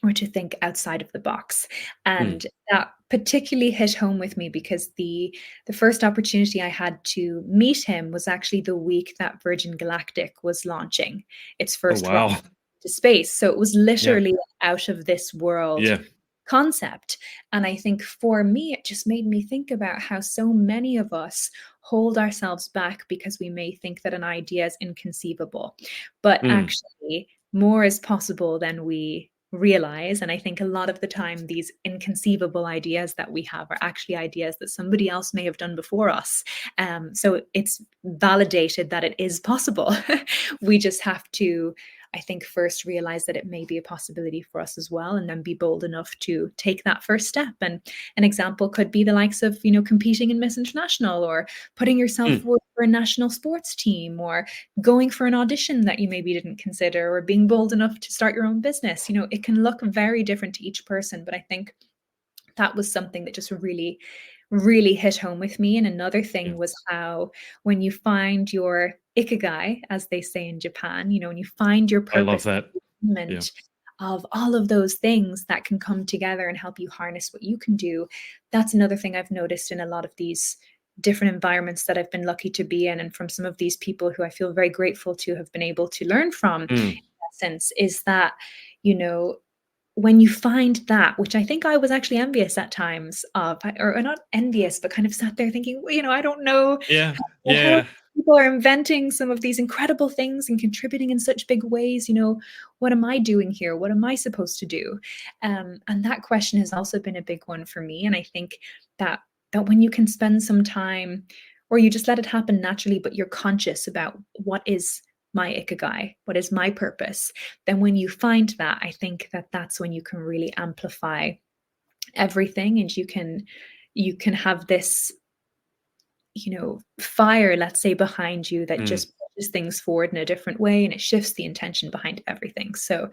or to think outside of the box. Mm. And that particularly hit home with me because the first opportunity I had to meet him was actually the week that Virgin Galactic was launching its Oh, first rocket wow. to space. So it was Yeah. literally out of this world Yeah. concept. And I think for me, it just made me think about how so many of us hold ourselves back because we may think that an idea is inconceivable, but Mm. actually more is possible than we realize. And I think a lot of the time, these inconceivable ideas that we have are actually ideas that somebody else may have done before us. So it's validated that it is possible. We just have to, I think, first realize that it may be a possibility for us as well, and then be bold enough to take that first step. And an example could be the likes of, you know, competing in Miss International, or putting yourself Mm. forward for a national sports team, or going for an audition that you maybe didn't consider, or being bold enough to start your own business. You know, it can look very different to each person, but I think that was something that just really, really hit home with me. And another Yeah. thing was how when you find your ikigai, as they say in Japan, you know, when you find your I love purpose, that. Yeah. of all of those things that can come together and help you harness what you can do. That's another thing I've noticed in a lot of these different environments that I've been lucky to be in, and from some of these people who I feel very grateful to have been able to learn from, in Mm. that sense, is that, you know, when you find that, which I think I was actually envious at times of, or not envious, but kind of sat there thinking, well, you know, I don't know Yeah. how Yeah. people are inventing some of these incredible things and contributing in such big ways. You know, what am I doing here? What am I supposed to do? And that question has also been a big one for me. And I think that when you can spend some time, or you just let it happen naturally, but you're conscious about what is my ikigai, what is my purpose, then when you find that, I think that that's when you can really amplify everything, and you can have this, you know, fire, let's say, behind you that Mm. just pushes things forward in a different way, and it shifts the intention behind everything. So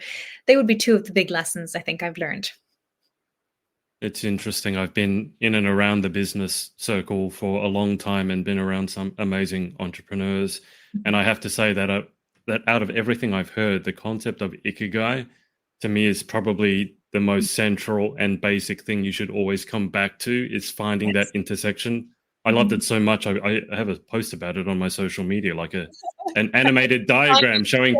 they would be two of the big lessons I think I've learned. It's interesting. I've been in and around the business circle for a long time and been around some amazing entrepreneurs. And I have to say that that out of everything I've heard, the concept of ikigai to me is probably the most central and basic thing you should always come back to, is finding that Yes. intersection. I loved Mhm. it so much. I have a post about it on my social media, like an animated diagram showing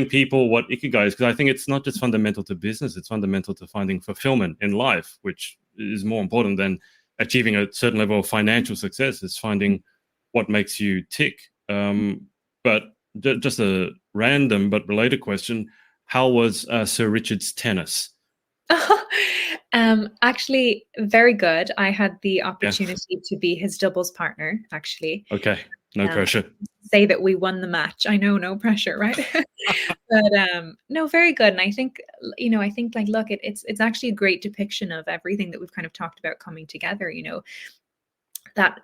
people what ikigai is, because I think it's not just fundamental to business, it's fundamental to finding fulfillment in life, which is more important than achieving a certain level of financial success. It's finding what makes you tick. But just a random but related question: how was Sir Richard's tennis? Actually, very good. I had the Yeah. opportunity to be his doubles partner, actually. Okay. No I pressure. say that we won the match. I know, no pressure, right? But no, very good. And I think, you know, I think, like, look, it's actually a great depiction of everything that we've kind of talked about coming together. You know, that,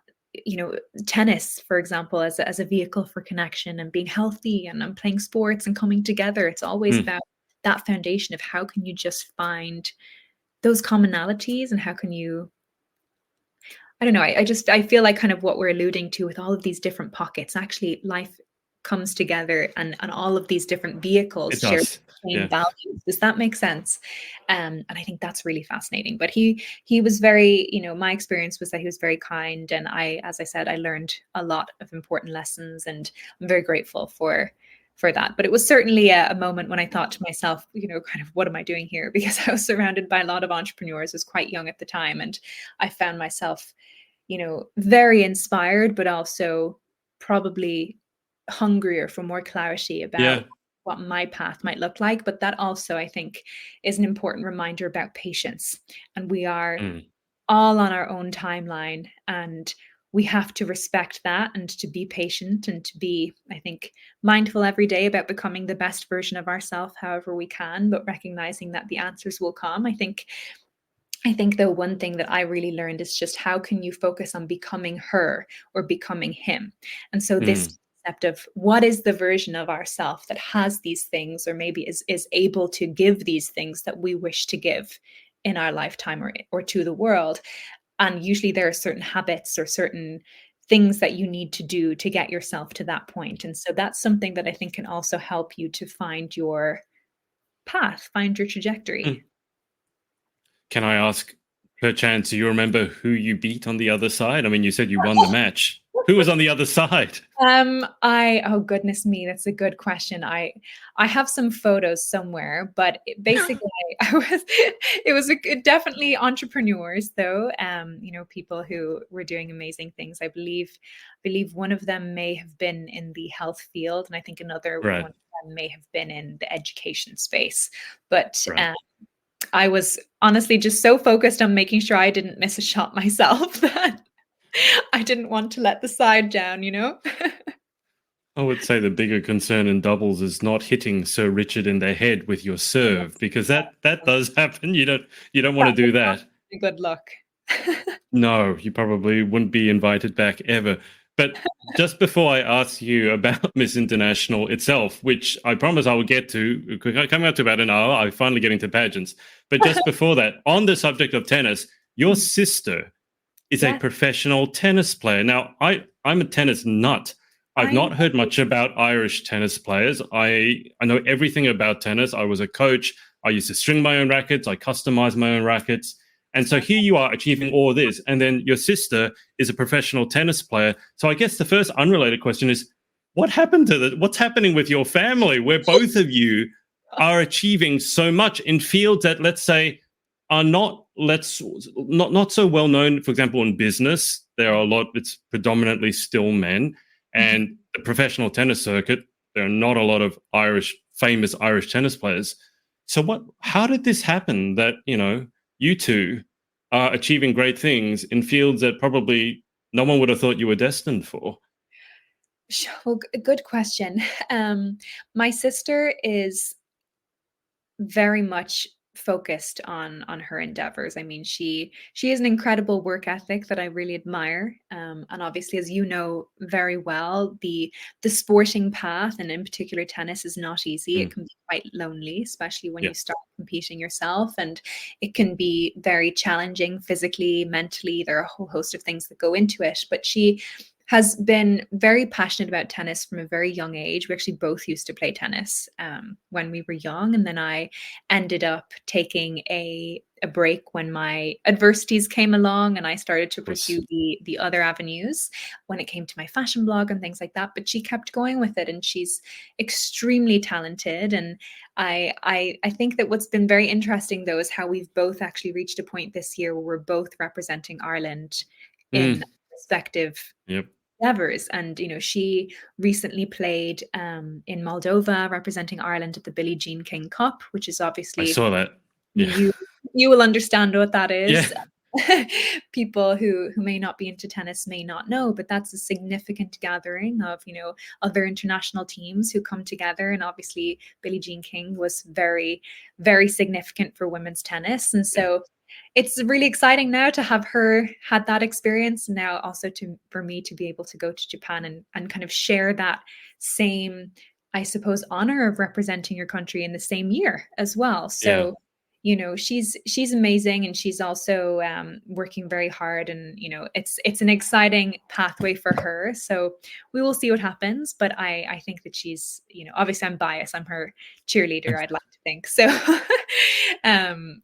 you know, tennis, for example, as a vehicle for connection and being healthy, and playing sports and coming together. It's always Mm. about that foundation of how can you just find those commonalities, and how can you, I don't know, I feel like kind of what we're alluding to with all of these different pockets, actually life comes together, and all of these different It vehicles share does. the same Yeah. values. Does that make sense? And I think that's really fascinating. But he was very, you know, my experience was that he was very kind, and as I said, I learned a lot of important lessons, and I'm very grateful for that. But it was certainly a moment when I thought to myself, you know, kind of, what am I doing here? Because I was surrounded by a lot of entrepreneurs. I was quite young at the time, and I found myself, you know, very inspired, but also probably hungrier for more clarity Yeah. about what my path might look like. But that also, I think, is an important reminder about patience. And we are Mm. all on our own timeline, and we have to respect that and to be patient and to be, I think, mindful every day about becoming the best version of ourselves, however we can, but recognizing that the answers will come. I think the one thing that I really learned is just how can you focus on becoming her or becoming him? And so this Mm, concept of what is the version of ourself that has these things or maybe is able to give these things that we wish to give in our lifetime or to the world. And usually there are certain habits or certain things that you need to do to get yourself to that point. And so that's something that I think can also help you to find your path, find your trajectory. mm. Can I ask, perchance, do you remember who you beat on the other side? I mean, you said you won the match. Who was on the other side? Oh goodness me, that's a good question. I have some photos somewhere, but basically I was definitely entrepreneurs though. People who were doing amazing things. I believe one of them may have been in the health field, and I think another Right, one of them may have been in the education space. But right. I was honestly just so focused on making sure I didn't miss a shot myself that I didn't want to let the side down. I would say the bigger concern in doubles is not hitting Sir Richard in the head with your serve, Yes, because that does happen. You don't want that to was do not that. a good look. No, you probably wouldn't be invited back ever. But just before I ask you about Miss International itself, which I promise I will get to, coming up to about an hour, I finally get into pageants. But just before that, on the subject of tennis, your Mm. sister is a Yes, professional tennis player. Now, I'm a tennis nut. I've I not know. heard much about Irish tennis players. I know everything about tennis. I was a coach. I used to string my own rackets. I customized my own rackets. And so here you are achieving all this. And then your sister is a professional tennis player. So I guess the first unrelated question is, what happened to that? What's happening with your family where both of you are achieving so much in fields that, let's say, are not so well known. For example, in business, there are a lot. It's predominantly still men, Mhm. and the professional tennis circuit, there are not a lot of famous Irish tennis players. So, How did this happen? That you two are achieving great things in fields that probably no one would have thought you were destined for. Well, good question. My sister is very much focused on her endeavors. I mean, she has an incredible work ethic that I really admire. And obviously, as you know very well, the sporting path, and in particular tennis, is not easy. It Mm, can be quite lonely, especially when yeah, you start competing yourself, and it can be very challenging physically, mentally. There are a whole host of things that go into it. But she has been very passionate about tennis from a very young age. We actually both used to play tennis when we were young, and then I ended up taking a break when my adversities came along, and I started to of course. pursue the other avenues when it came to my fashion blog and things like that. But she kept going with it, and she's extremely talented. And I think that what's been very interesting though is how we've both actually reached a point this year where we're both representing Ireland in Mm, respective yep, endeavors. And she recently played in Moldova representing Ireland at the Billie Jean King Cup, which is I obviously, saw that. I mean, Yeah, you will understand what that yeah, is. People who may not be into tennis may not know, but that's a significant gathering of other international teams who come together. And obviously Billie Jean King was very, very significant for women's tennis. And yeah. so it's really exciting now to have her had that experience, and now also for me to be able to go to Japan and kind of share that same, I suppose, honor of representing your country in the same year as well. Yeah. So she's amazing, and she's also working very hard, and it's an exciting pathway for her. So we will see what happens, but I think that she's, obviously I'm biased, I'm her cheerleader, I'd like to think so.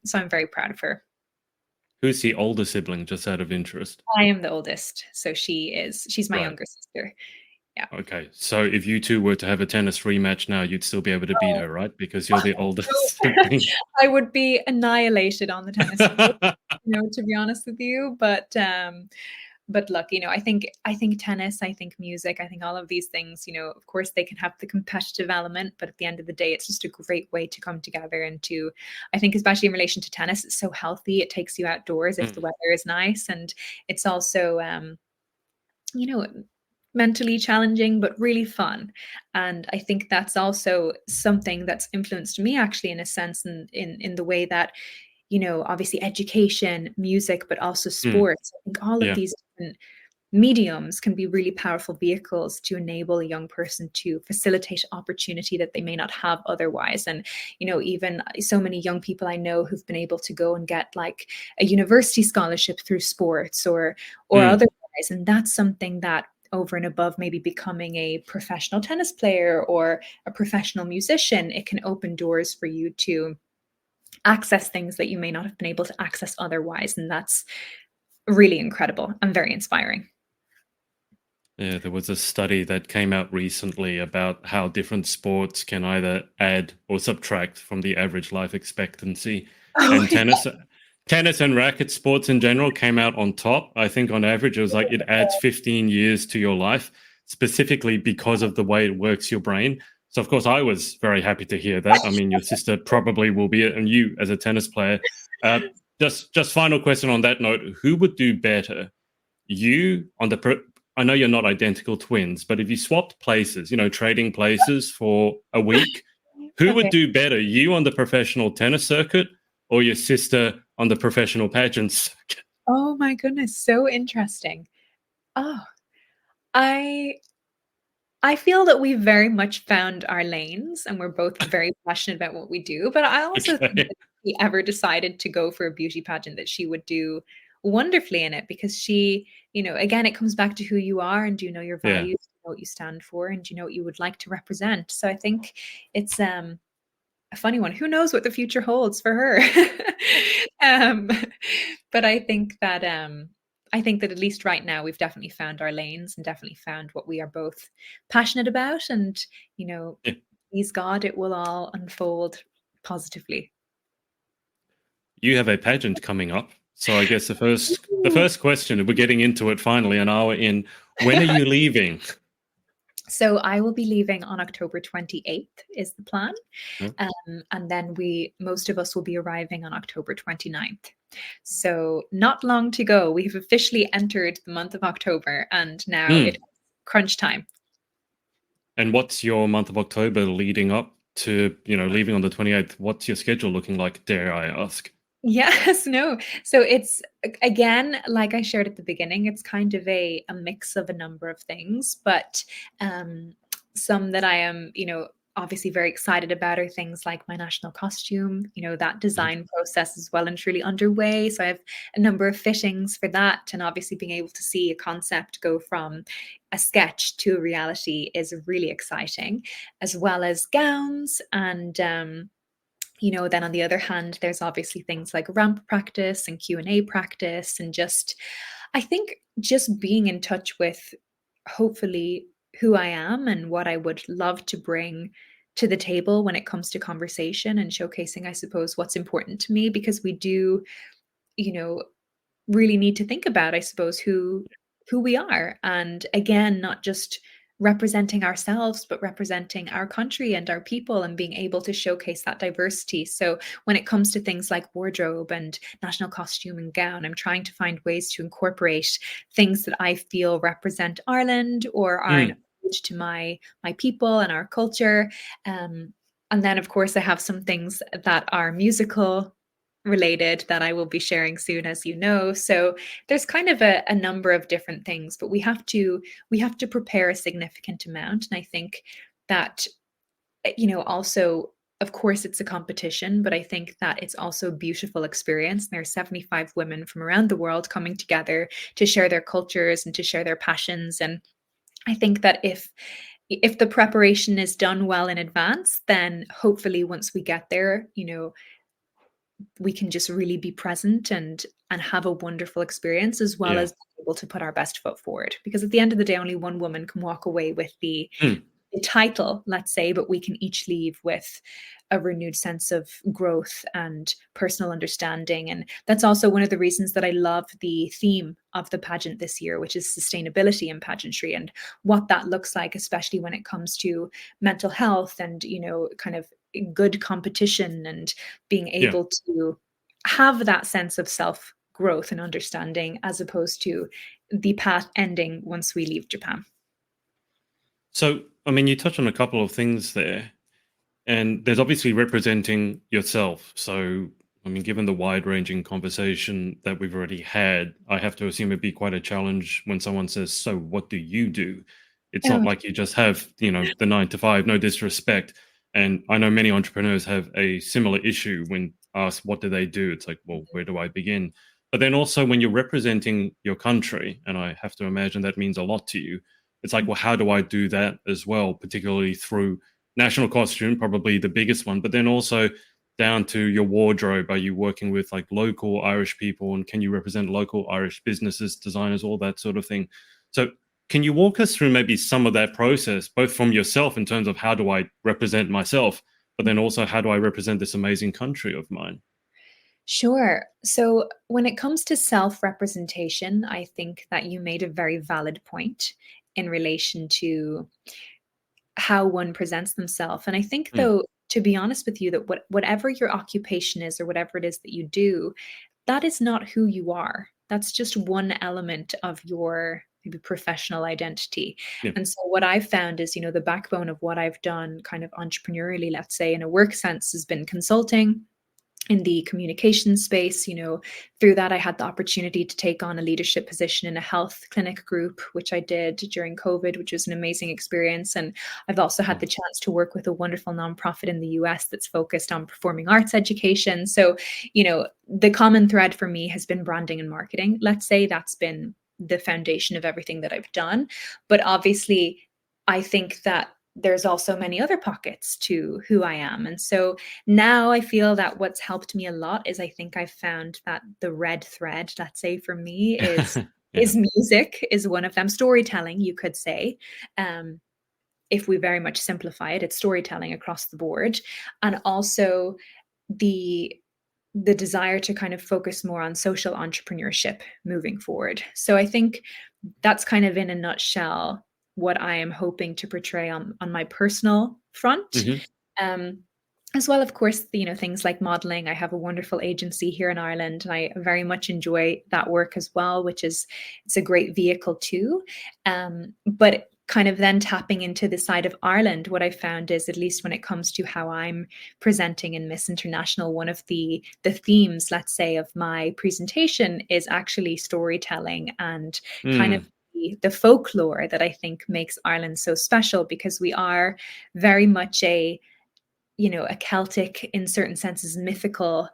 So I'm very proud of her. Who's the older sibling, just out of interest? I am the oldest, so she's my Right. younger sister. Yeah. Okay. So if you two were to have a tennis rematch now, you'd still be able to beat her, right? Because you're the older So sibling. I would be annihilated on the tennis court, to be honest with you. But look, I think tennis, I think music, I think all of these things, of course they can have the competitive element, but at the end of the day, it's just a great way to come together and to, I think, especially in relation to tennis, it's so healthy. It takes you outdoors if the Mm, weather is nice, and it's also you know, mentally challenging, but really fun. And I think that's also something that's influenced me actually in a sense in the way that, obviously education, music, but also Mm, sports. I think all of yeah. these different mediums can be really powerful vehicles to enable a young person to facilitate opportunity that they may not have otherwise. And, even so many young people I know who've been able to go and get like a university scholarship through sports or Mm, otherwise. And that's something that over and above maybe becoming a professional tennis player or a professional musician, it can open doors for you to access things that you may not have been able to access otherwise. And that's really incredible and very inspiring. yeah, there was a study that came out recently about how different sports can either add or subtract from the average life expectancy. Oh, And tennis and racket sports in general came out on top. I think on average it was like it adds 15 years to your life, specifically because of the way it works your brain. So of course I was very happy to hear that. I mean, your sister probably will be, and you as a tennis player. Uh, just final question on that note: who would do better? You on the I know you're not identical twins, but if you swapped places, trading places for a week, who would okay. do better? You on the professional tennis circuit or your sister on the professional pageant circuit? Oh my goodness, so interesting. Oh, I I feel that we very much found our lanes and we're both very passionate about what we do, but I also think Okay. that if we ever decided to go for a beauty pageant that she would do wonderfully in it because she, again, it comes back to who you are and do you know your Yeah. values, do you know what you stand for, and do you know what you would like to represent. So I think it's a funny one. Who knows what the future holds for her? um, but I think that at least right now we've definitely found our lanes and definitely found what we are both passionate about. And you know, Yeah. please God, it will all unfold positively. You have a pageant coming up. So I guess the first question, we're getting into it finally an hour in. When are you leaving? So I will be leaving on October 28th is the plan. Yeah. And then most of us will be arriving on October 29th. So not long to go. We've officially entered the month of October and now it's Mm. crunch time. And what's your month of October leading up to, leaving on the 28th? What's your schedule looking like, dare I ask? Yes, no. So it's again, like I shared at the beginning, it's kind of a mix of a number of things, but um some that I am, obviously very excited about are things like my national costume, that Mhm. design process is well and truly underway. So I have a number of fittings for that. And obviously being able to see a concept go from a sketch to a reality is really exciting, as well as gowns and then on the other hand, there's obviously things like ramp practice and Q&A practice and just I think just being in touch with hopefully who I am and what I would love to bring to the table when it comes to conversation and showcasing, I suppose, what's important to me because we do, you know, really need to think about, I suppose, who we are. And again, not just representing ourselves, but representing our country and our people and being able to showcase that diversity. So when it comes to things like wardrobe and national costume and gown, I'm trying to find ways to incorporate things that I feel represent Ireland or are an Mm. homage to my people and our culture. Um, and then of course I have some things that are musical related that I will be sharing soon, as you know. So there's kind of a number of different things, but we have to prepare a significant amount. And I think that also of course it's a competition, but I think that it's also a beautiful experience. There are 75 women from around the world coming together to share their cultures and to share their passions. And I think that if the preparation is done well in advance, then hopefully once we get there, we can just really be present and have a wonderful experience as well Yeah. as being able to put our best foot forward, because at the end of the day only one woman can walk away with Mm. the title, let's say, but we can each leave with a renewed sense of growth and personal understanding. And that's also one of the reasons that I love the theme of the pageant this year, which is sustainability in pageantry and what that looks like, especially when it comes to mental health and, kind of good competition and being Yeah. able to have that sense of self growth and understanding as opposed to the path ending once we leave Japan. So, I mean, you touched on a couple of things there, and there's obviously representing yourself. So, I mean, given the wide-ranging conversation that we've already had, I have to assume it'd be quite a challenge when someone says, "So, what do you do?" It's not Oh, like you just have, the 9 to 5. No disrespect, and I know many entrepreneurs have a similar issue when asked, "What do they do?" It's like, well, where do I begin? But then also when you're representing your country, and I have to imagine that means a lot to you. It's like, well, how do I do that as well, particularly through national costume, probably the biggest one, but then also down to your wardrobe. Are you working with like local Irish people, and can you represent local Irish businesses, designers, all that sort of thing? So, can you walk us through maybe some of that process, both from yourself in terms of how do I represent myself, but then also how do I represent this amazing country of mine? sure. So when it comes to self-representation, I think that you made a very valid point in relation to how one presents themselves. And I think, Mm, though, to be honest with you, that whatever your occupation is or whatever it is that you do, that is not who you are. That's just one element of your maybe professional identity. yeah. And so what I've found is, the backbone of what I've done kind of entrepreneurially, let's say in a work sense, has been consulting in the communication space. Through that I had the opportunity to take on a leadership position in a health clinic group, which I did during COVID, which was an amazing experience. And I've also had the Oh, chance to work with a wonderful nonprofit in the US that's focused on performing arts education. So, the common thread for me has been branding and marketing. Let's say that's been the foundation of everything that I've done. But obviously, I think that there's also many other pockets to who I am. And so now I feel that what's helped me a lot is I think I've found that the red thread, let's say for me, is yeah. music is one of them. Storytelling, you could say. Um, if we very much simplify it, it's storytelling across the board. And also the desire to kind of focus more on social entrepreneurship moving forward. So I think that's kind of in a nutshell what I am hoping to portray on my personal front. Hmm. Um, as well, of course, things like modeling. I have a wonderful agency here in Ireland, and I very much enjoy that work as well, which is it's a great vehicle too. But kind of then tapping into the side of Ireland, what I found is, at least when it comes to how I'm presenting in Miss International, one of the themes, let's say, of my presentation is actually storytelling and kind of Mm, the folklore that I think makes Ireland so special, because we are very much a Celtic, in certain senses, mythical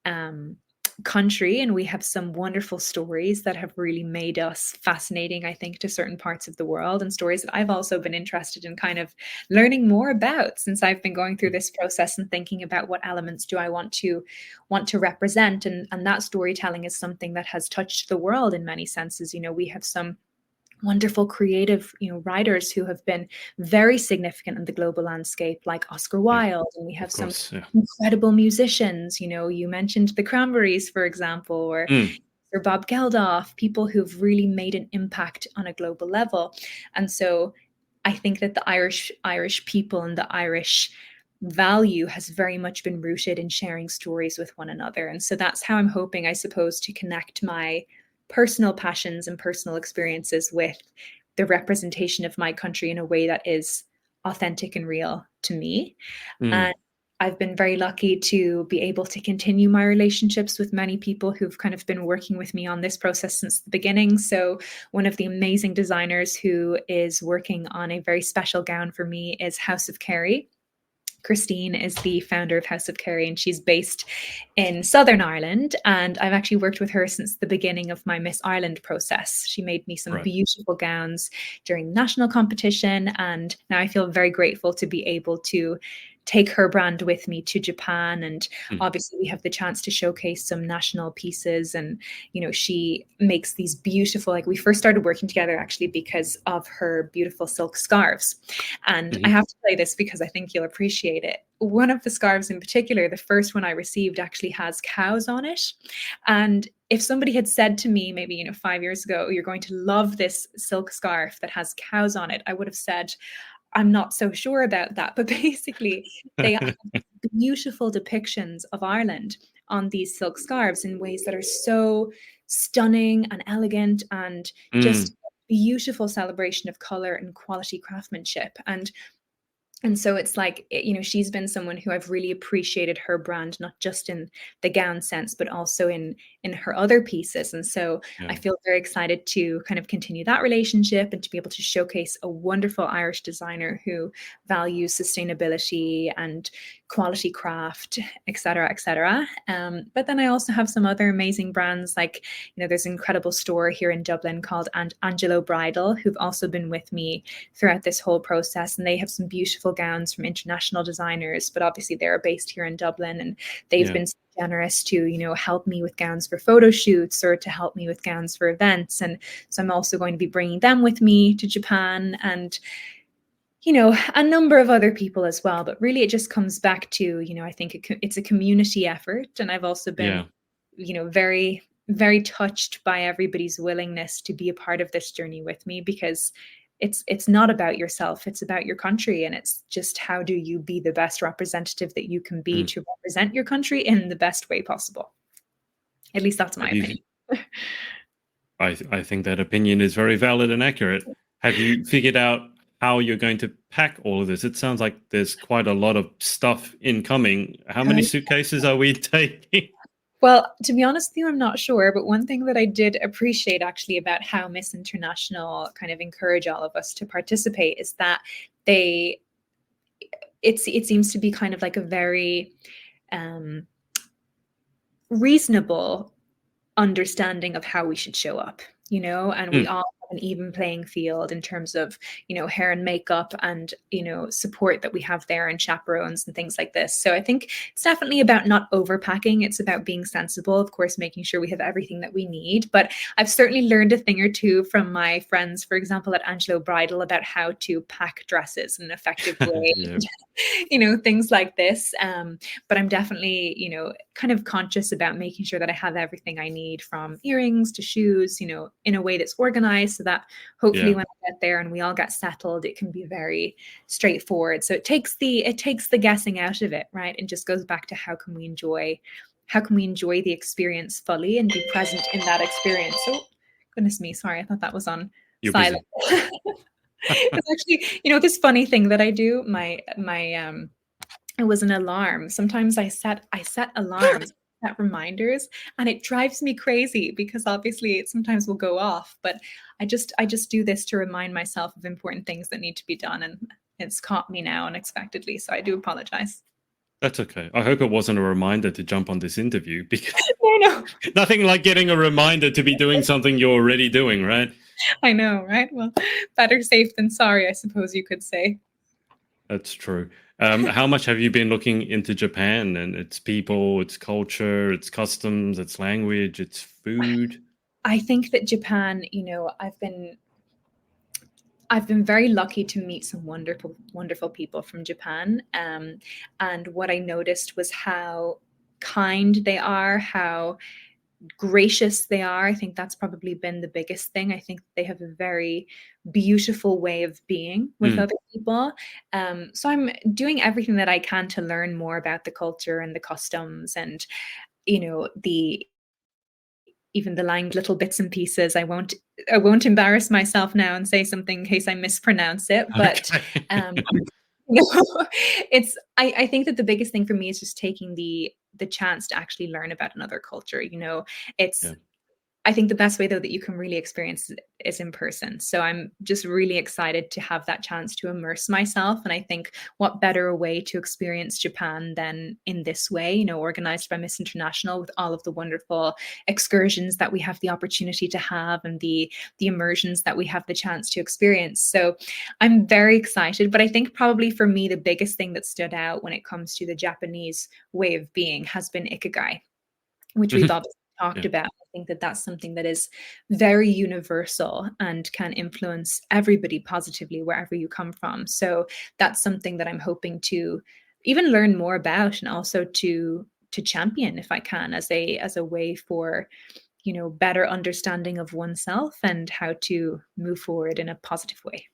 um, country. And we have some wonderful stories that have really made us fascinating, I think, to certain parts of the world, and stories that I've also been interested in kind of learning more about since I've been going through this process and thinking about what elements do I want to represent. And that storytelling is something that has touched the world in many senses. We have some wonderful creative writers who have been very significant in the global landscape, like Oscar yeah, Wilde, and we have of some course. Yeah. incredible musicians. You mentioned the Cranberries, for example, or Mm, Bob Geldof, people who've really made an impact on a global level. And so I think that the Irish people and the Irish value has very much been rooted in sharing stories with one another. And so that's how I'm hoping, I suppose, to connect my personal passions and personal experiences with the representation of my country in a way that is authentic and real to me. mm, And I've been very lucky to be able to continue my relationships with many people who've kind of been working with me on this process since the beginning. So, one of the amazing designers who is working on a very special gown for me is House of Kerry. Christine is the founder of House of Kerry, and she's based in Southern Ireland. And I've actually worked with her since the beginning of my Miss Ireland process. She made me some right. beautiful gowns during the national competition. And now I feel very grateful to be able to take her brand with me to Japan. And Mm, obviously, we have the chance to showcase some national pieces. And, she makes these beautiful, like, we first started working together actually because of her beautiful silk scarves. And I mhm. have to play this because I think you'll appreciate it. One of the scarves in particular, the first one I received, actually has cows on it. And if somebody had said to me maybe 5 years ago, you're going to love this silk scarf that has cows on it, I would have said, I'm not so sure about that. But basically, they have beautiful depictions of Ireland on these silk scarves in ways that are so stunning and elegant and Mm, just beautiful celebration of color and quality craftsmanship. And so it's like, she's been someone who I've really appreciated her brand, not just in the gown sense, but also in her other pieces. And so I yeah, feel very excited to kind of continue that relationship and to be able to showcase a wonderful Irish designer who values sustainability and quality craft, et cetera, et cetera. But then I also have some other amazing brands, like, there's an incredible store here in Dublin called Angelo Bridal, who've also been with me throughout this whole process. And they have some beautiful gowns from international designers, but obviously they're based here in Dublin, and they've yeah, been so generous to, help me with gowns for photo shoots or to help me with gowns for events. And so I'm also going to be bringing them with me to Japan, and a number of other people as well. But really, it just comes back to, I think it's a community effort. And I've also been, yeah. very, very touched by everybody's willingness to be a part of this journey with me, because it's not about yourself, it's about your country. And it's just, how do you be the best representative that you can be Mm. to represent your country in the best way possible? At least that's my Have you, opinion. I think that opinion is very valid and accurate. Have you figured out how you're going to pack all of this? It sounds like there's quite a lot of stuff incoming. How many suitcases are we taking? Well, to be honest with you, I'm not sure. But one thing that I did appreciate actually about how Miss International kind of encourage all of us to participate is that they, it seems to be kind of like a very um, reasonable understanding of how we should show up, and we Mm, all have an even playing field in terms of, hair and makeup and, support that we have there, and chaperones and things like this. So I think it's definitely about not overpacking. It's about being sensible, of course, making sure we have everything that we need. But I've certainly learned a thing or two from my friends, for example, at Angelo Bridal, about how to pack dresses in an effective way, yeah, things like this. But I'm definitely, kind of conscious about making sure that I have everything I need, from earrings to shoes, in a way that's organized, so that hopefully yeah, when I get there and we all get settled, it can be very straightforward. So it takes the guessing out of it, right? And just goes back to, how can we enjoy the experience fully and be present in that experience. So goodness me, sorry, I thought that was on you're silent. busy. It's actually, this funny thing that I do, my it was an alarm. Sometimes I set alarms, set reminders, and it drives me crazy, because obviously it sometimes will go off. But I just do this to remind myself of important things that need to be done, and it's caught me now unexpectedly. So I do apologize. That's okay. I hope it wasn't a reminder to jump on this interview, because I know, nothing like getting a reminder to be doing something you're already doing, right? I know, right? Well, better safe than sorry, I suppose you could say. That's true. How much have you been looking into Japan and its people, its culture, its customs, its language, its food? I think that Japan, I've been very lucky to meet some wonderful, wonderful people from Japan. And what I noticed was how kind they are, how gracious they are. I think that's probably been the biggest thing. I think they have a very beautiful way of being with Mm, other people. So I'm doing everything that I can to learn more about the culture and the customs, and the even the language, little bits and pieces. I won't embarrass myself now and say something in case I mispronounce it. But okay. um, no, I think that the biggest thing for me is just taking the chance to actually learn about another culture. It's Yeah. I think the best way though that you can really experience it is in person. So I'm just really excited to have that chance to immerse myself. And I think what better way to experience Japan than in this way, organized by Miss International, with all of the wonderful excursions that we have the opportunity to have, and the immersions that we have the chance to experience. So I'm very excited. But I think probably for me, the biggest thing that stood out when it comes to the Japanese way of being has been ikigai, which we've Mhm. obviously talked Yeah. about. I think that that's something that is very universal and can influence everybody positively wherever you come from. So that's something that I'm hoping to even learn more about, and also to champion, if I can, as a way for better understanding of oneself and how to move forward in a positive way.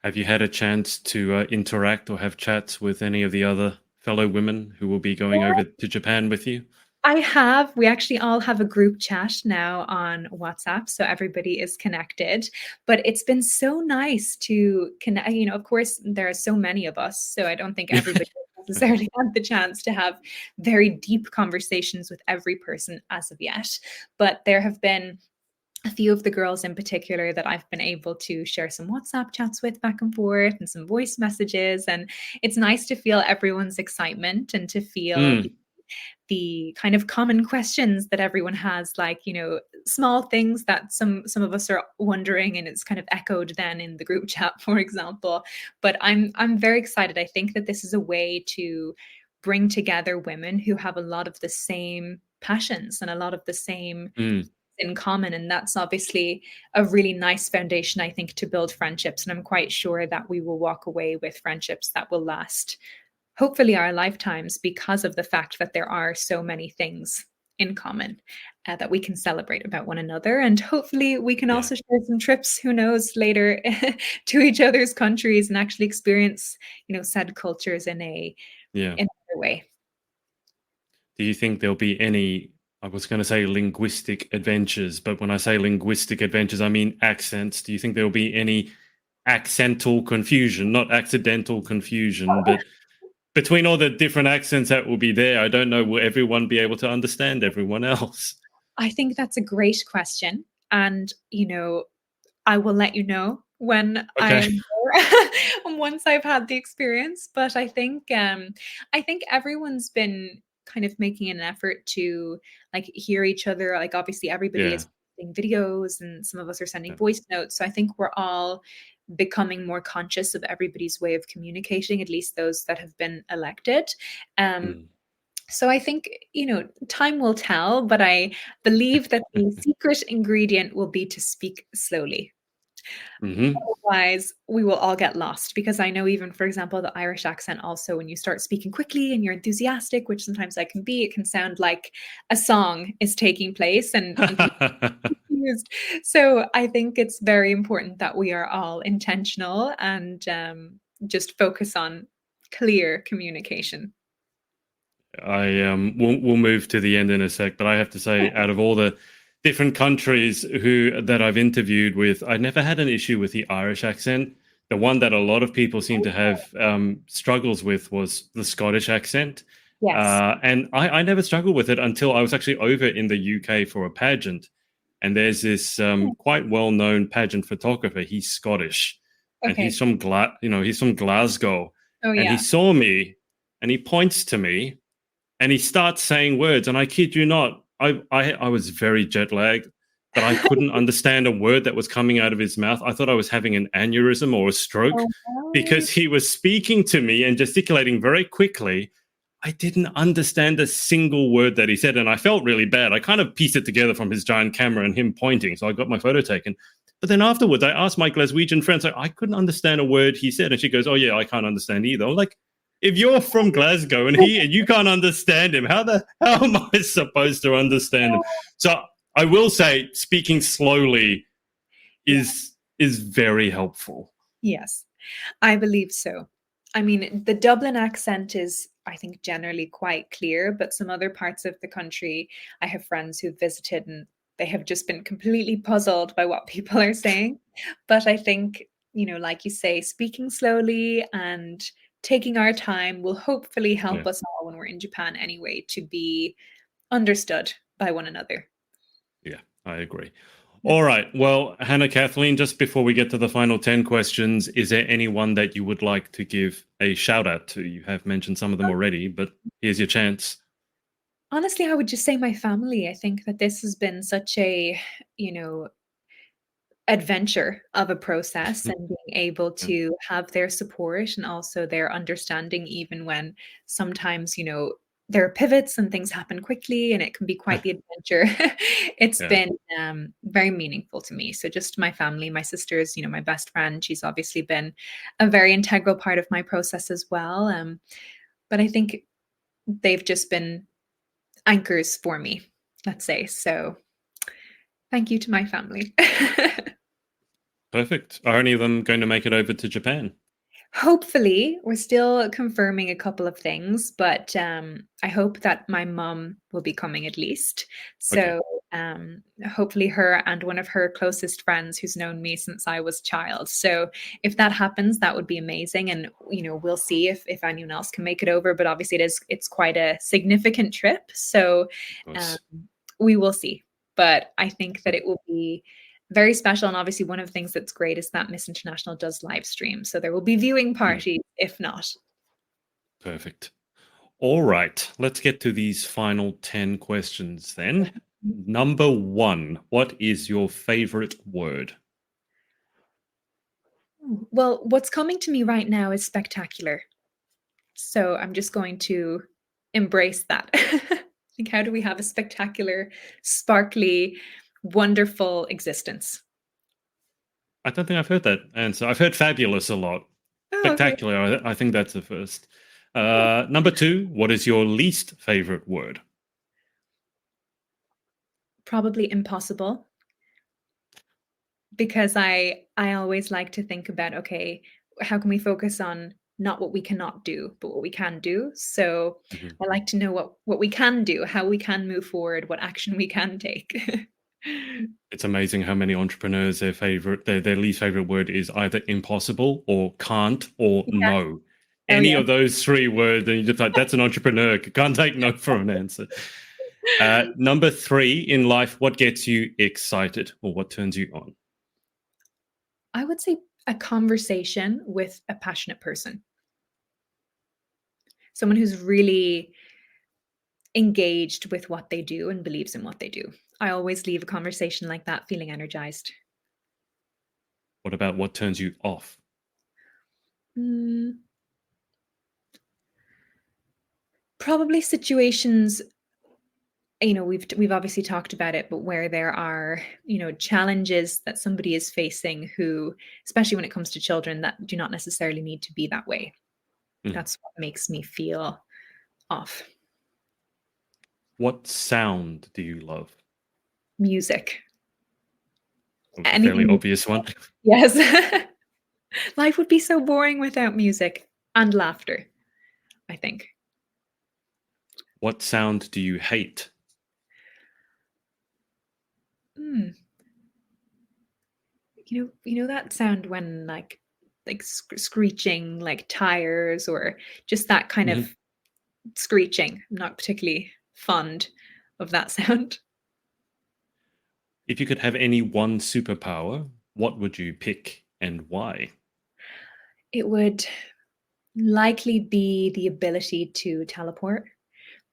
Have you had a chance to interact or have chats with any of the other fellow women who will be going over to Japan with you? I have. We actually all have a group chat now on WhatsApp, so everybody is connected. But it's been so nice to connect. You know, of course, there are so many of us, so I don't think everybody necessarily had the chance to have very deep conversations with every person as of yet. But there have been a few of the girls in particular that I've been able to share some WhatsApp chats with back and forth and some voice messages. And it's nice to feel everyone's excitement and to feel Mm, the kind of common questions that everyone has, like, you know, small things that some of us are wondering, and it's kind of echoed then in the group chat, for example. But I'm very excited. I think that this is a way to bring together women who have a lot of the same passions and a lot of the same mm, in common, and that's obviously a really nice foundation, I think, to build friendships. And I'm quite sure that we will walk away with friendships that will last hopefully our lifetimes, because of the fact that there are so many things in common that we can celebrate about one another. And hopefully we can yeah, also share some trips, who knows, later to each other's countries and actually experience, you know, said cultures in yeah. another way. Do you think there'll be any, I was going to say linguistic adventures, but when I say linguistic adventures, I mean accents. Do you think there'll be any accental confusion, not accidental confusion, but between all the different accents that will be there, I don't know, will everyone be able to understand everyone else? I think that's a great question. And, you know, I will let you know when I Okay. am there and once I've had the experience. But I think everyone's been kind of making an effort to like hear each other. Like obviously everybody Yeah. is posting videos and some of us are sending Yeah. voice notes. So I think we're all becoming more conscious of everybody's way of communicating, at least those that have been elected. Um, Mm. so I think, you know, time will tell, but I believe that the secret ingredient will be to speak slowly. Hmm. Otherwise, we will all get lost, because I know, even for example, the Irish accent also, when you start speaking quickly and you're enthusiastic, which sometimes I can be, it can sound like a song is taking place and people are confused. So I think it's very important that we are all intentional and just focus on clear communication. We'll move to the end in a sec, but I have to say, out of all the different countries who that I've interviewed with, I never had an issue with the Irish accent. The one that a lot of people seem to have struggles with was the Scottish accent, Yes. and I never struggled with it until I was actually over in the UK for a pageant, and there's this quite well-known pageant photographer. He's Scottish, and Okay. he's from Glasgow, Oh, and he yeah. saw me, and he points to me and he starts saying words, and I kid you not, I was very jet lagged, that I couldn't understand a word that was coming out of his mouth. I thought I was having an aneurysm or a stroke Oh, no. because he was speaking to me and gesticulating very quickly. I didn't understand a single word that he said, and I felt really bad. I kind of pieced it together from his giant camera and him pointing, so I got my photo taken. But then afterwards, I asked my Glaswegian friends, like, I couldn't understand a word he said, and she goes, "Oh yeah, I can't understand either." I'm like, if you're from Glasgow and you can't understand him, how am I supposed to understand him? So I will say, speaking slowly Yeah. is very helpful. Yes, I believe so. I mean, the Dublin accent is, I think, generally quite clear, but some other parts of the country, I have friends who've visited and they have just been completely puzzled by what people are saying. But I think, you know, like you say, speaking slowly and taking our time will hopefully Yeah, help us all when we're in Japan anyway to be understood by one another. yeah, I agree. All right. Well, Hannah Kathleen, just before we get to the final 10 questions, is there anyone that you would like to give a shout out to? You have mentioned some of them already, but here's your chance. Honestly, I would just say my family. I think that this has been such a, you know, adventure of a process, and being able Yeah. to have their support and also their understanding, even when sometimes, you know, there are pivots and things happen quickly and it can be quite the adventure. It's Yeah. been very meaningful to me. So just my family, my sister's, you know, my best friend, she's obviously been a very integral part of my process as well. But I think they've just been anchors for me, let's say. So thank you to my family. Perfect. Are any of them going to make it over to Japan? Hopefully, we're still confirming a couple of things, but I hope that my mum will be coming at least. Okay. So hopefully, her and one of her closest friends who's known me since I was a child. So if that happens, that would be amazing. And we'll see if anyone else can make it over. But obviously, it's quite a significant trip, so Of um, course. we will see. But I think that it will be very special. And obviously, one of the things that's great is that Miss International does live stream. So there will be viewing Mm, parties, if not. perfect. All right. Let's get to these final 10 questions then. Number 1, what is your favorite word? Well, what's coming to me right now is spectacular. So I'm just going to embrace that. Like, how do we have a spectacular, sparkly, wonderful existence? I don't think I've heard that answer. I've heard fabulous a lot. Oh, okay. Spectacular. I think that's the first. Number 2, what is your least favorite word? Probably impossible. Because I always like to think about, okay, how can we focus on not what we cannot do, but what we can do? So Mhm. I like to know what we can do, how we can move forward, what action we can take. It's amazing how many entrepreneurs their least favorite word is either impossible or can't or Yeah. no. Oh Any yeah. of those 3 words, and you're just like, that's an entrepreneur. Can't take no for an answer. Number 3, in life, what gets you excited or what turns you on? I would say a conversation with a passionate person. Someone who's really engaged with what they do and believes in what they do. I always leave a conversation like that feeling energized. What about what turns you off? Mm, probably situations, we've obviously talked about it, but where there are, challenges that somebody is facing who, especially when it comes to children, that do not necessarily need to be that way. Mm. That's what makes me feel off. What sound do you love? Music. A fairly Anything. obvious one. Yes. Life would be so boring without music and laughter, I think. What sound do you hate? Mm. You know that sound when like screeching like tires or just that kind Mhm. of screeching. I'm not particularly fond of that sound. If you could have any one superpower, what would you pick and why? It would likely be the ability to teleport Mhm.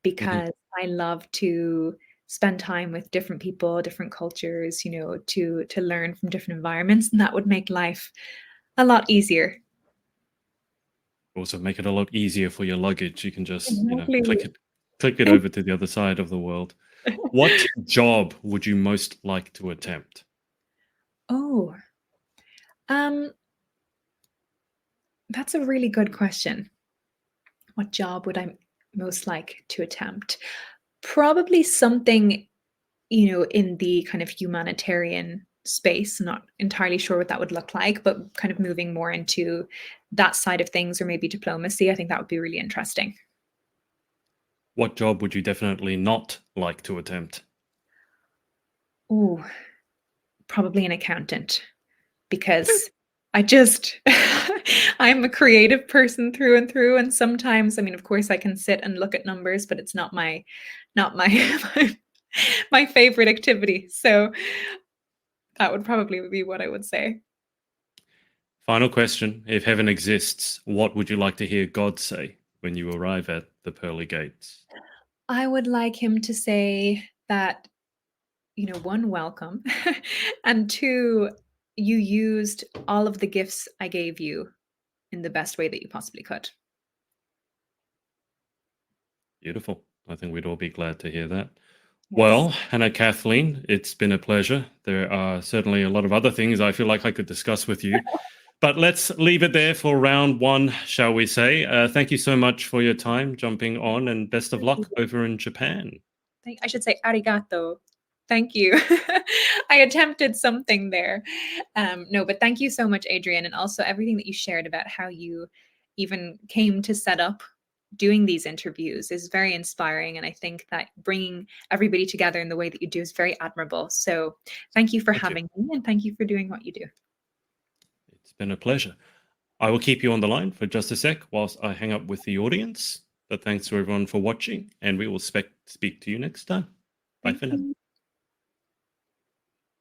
because I love to spend time with different people, different cultures, to learn from different environments, and that would make life a lot easier. Also make it a lot easier for your luggage. You can just, Exactly. click it over to the other side of the world. What job would you most like to attempt? Oh, um, that's a really good question. What job would I most like to attempt? Probably something, in the kind of humanitarian space. I'm not entirely sure what that would look like, but kind of moving more into that side of things or maybe diplomacy. I think that would be really interesting. What job would you definitely not like to attempt? Oh, probably an accountant because I just I'm a creative person through and through, and sometimes, I mean, of course I can sit and look at numbers, but it's not my my favorite activity. So that would probably be what I would say. Final question. If heaven exists, what would you like to hear God say when you arrive at the pearly gates? I would like him to say that, one, welcome, and two, you used all of the gifts I gave you in the best way that you possibly could. Beautiful. I think we'd all be glad to hear that. Yes. Well, Hannah Kathleen, it's been a pleasure. There are certainly a lot of other things I feel like I could discuss with you, but let's leave it there for round 1, shall we say. Thank you so much for your time jumping on, and best of luck over in Japan. I should say arigato. Thank you. I attempted something there. No, but thank you so much, Adrian, and also everything that you shared about how you even came to set up doing these interviews is very inspiring. And I think that bringing everybody together in the way that you do is very admirable. So thank you for having me, and thank you for doing what you do. It's been a pleasure. I will keep you on the line for just a sec whilst I hang up with the audience. But thanks to everyone for watching, and we will speak to you next time. Bye for now.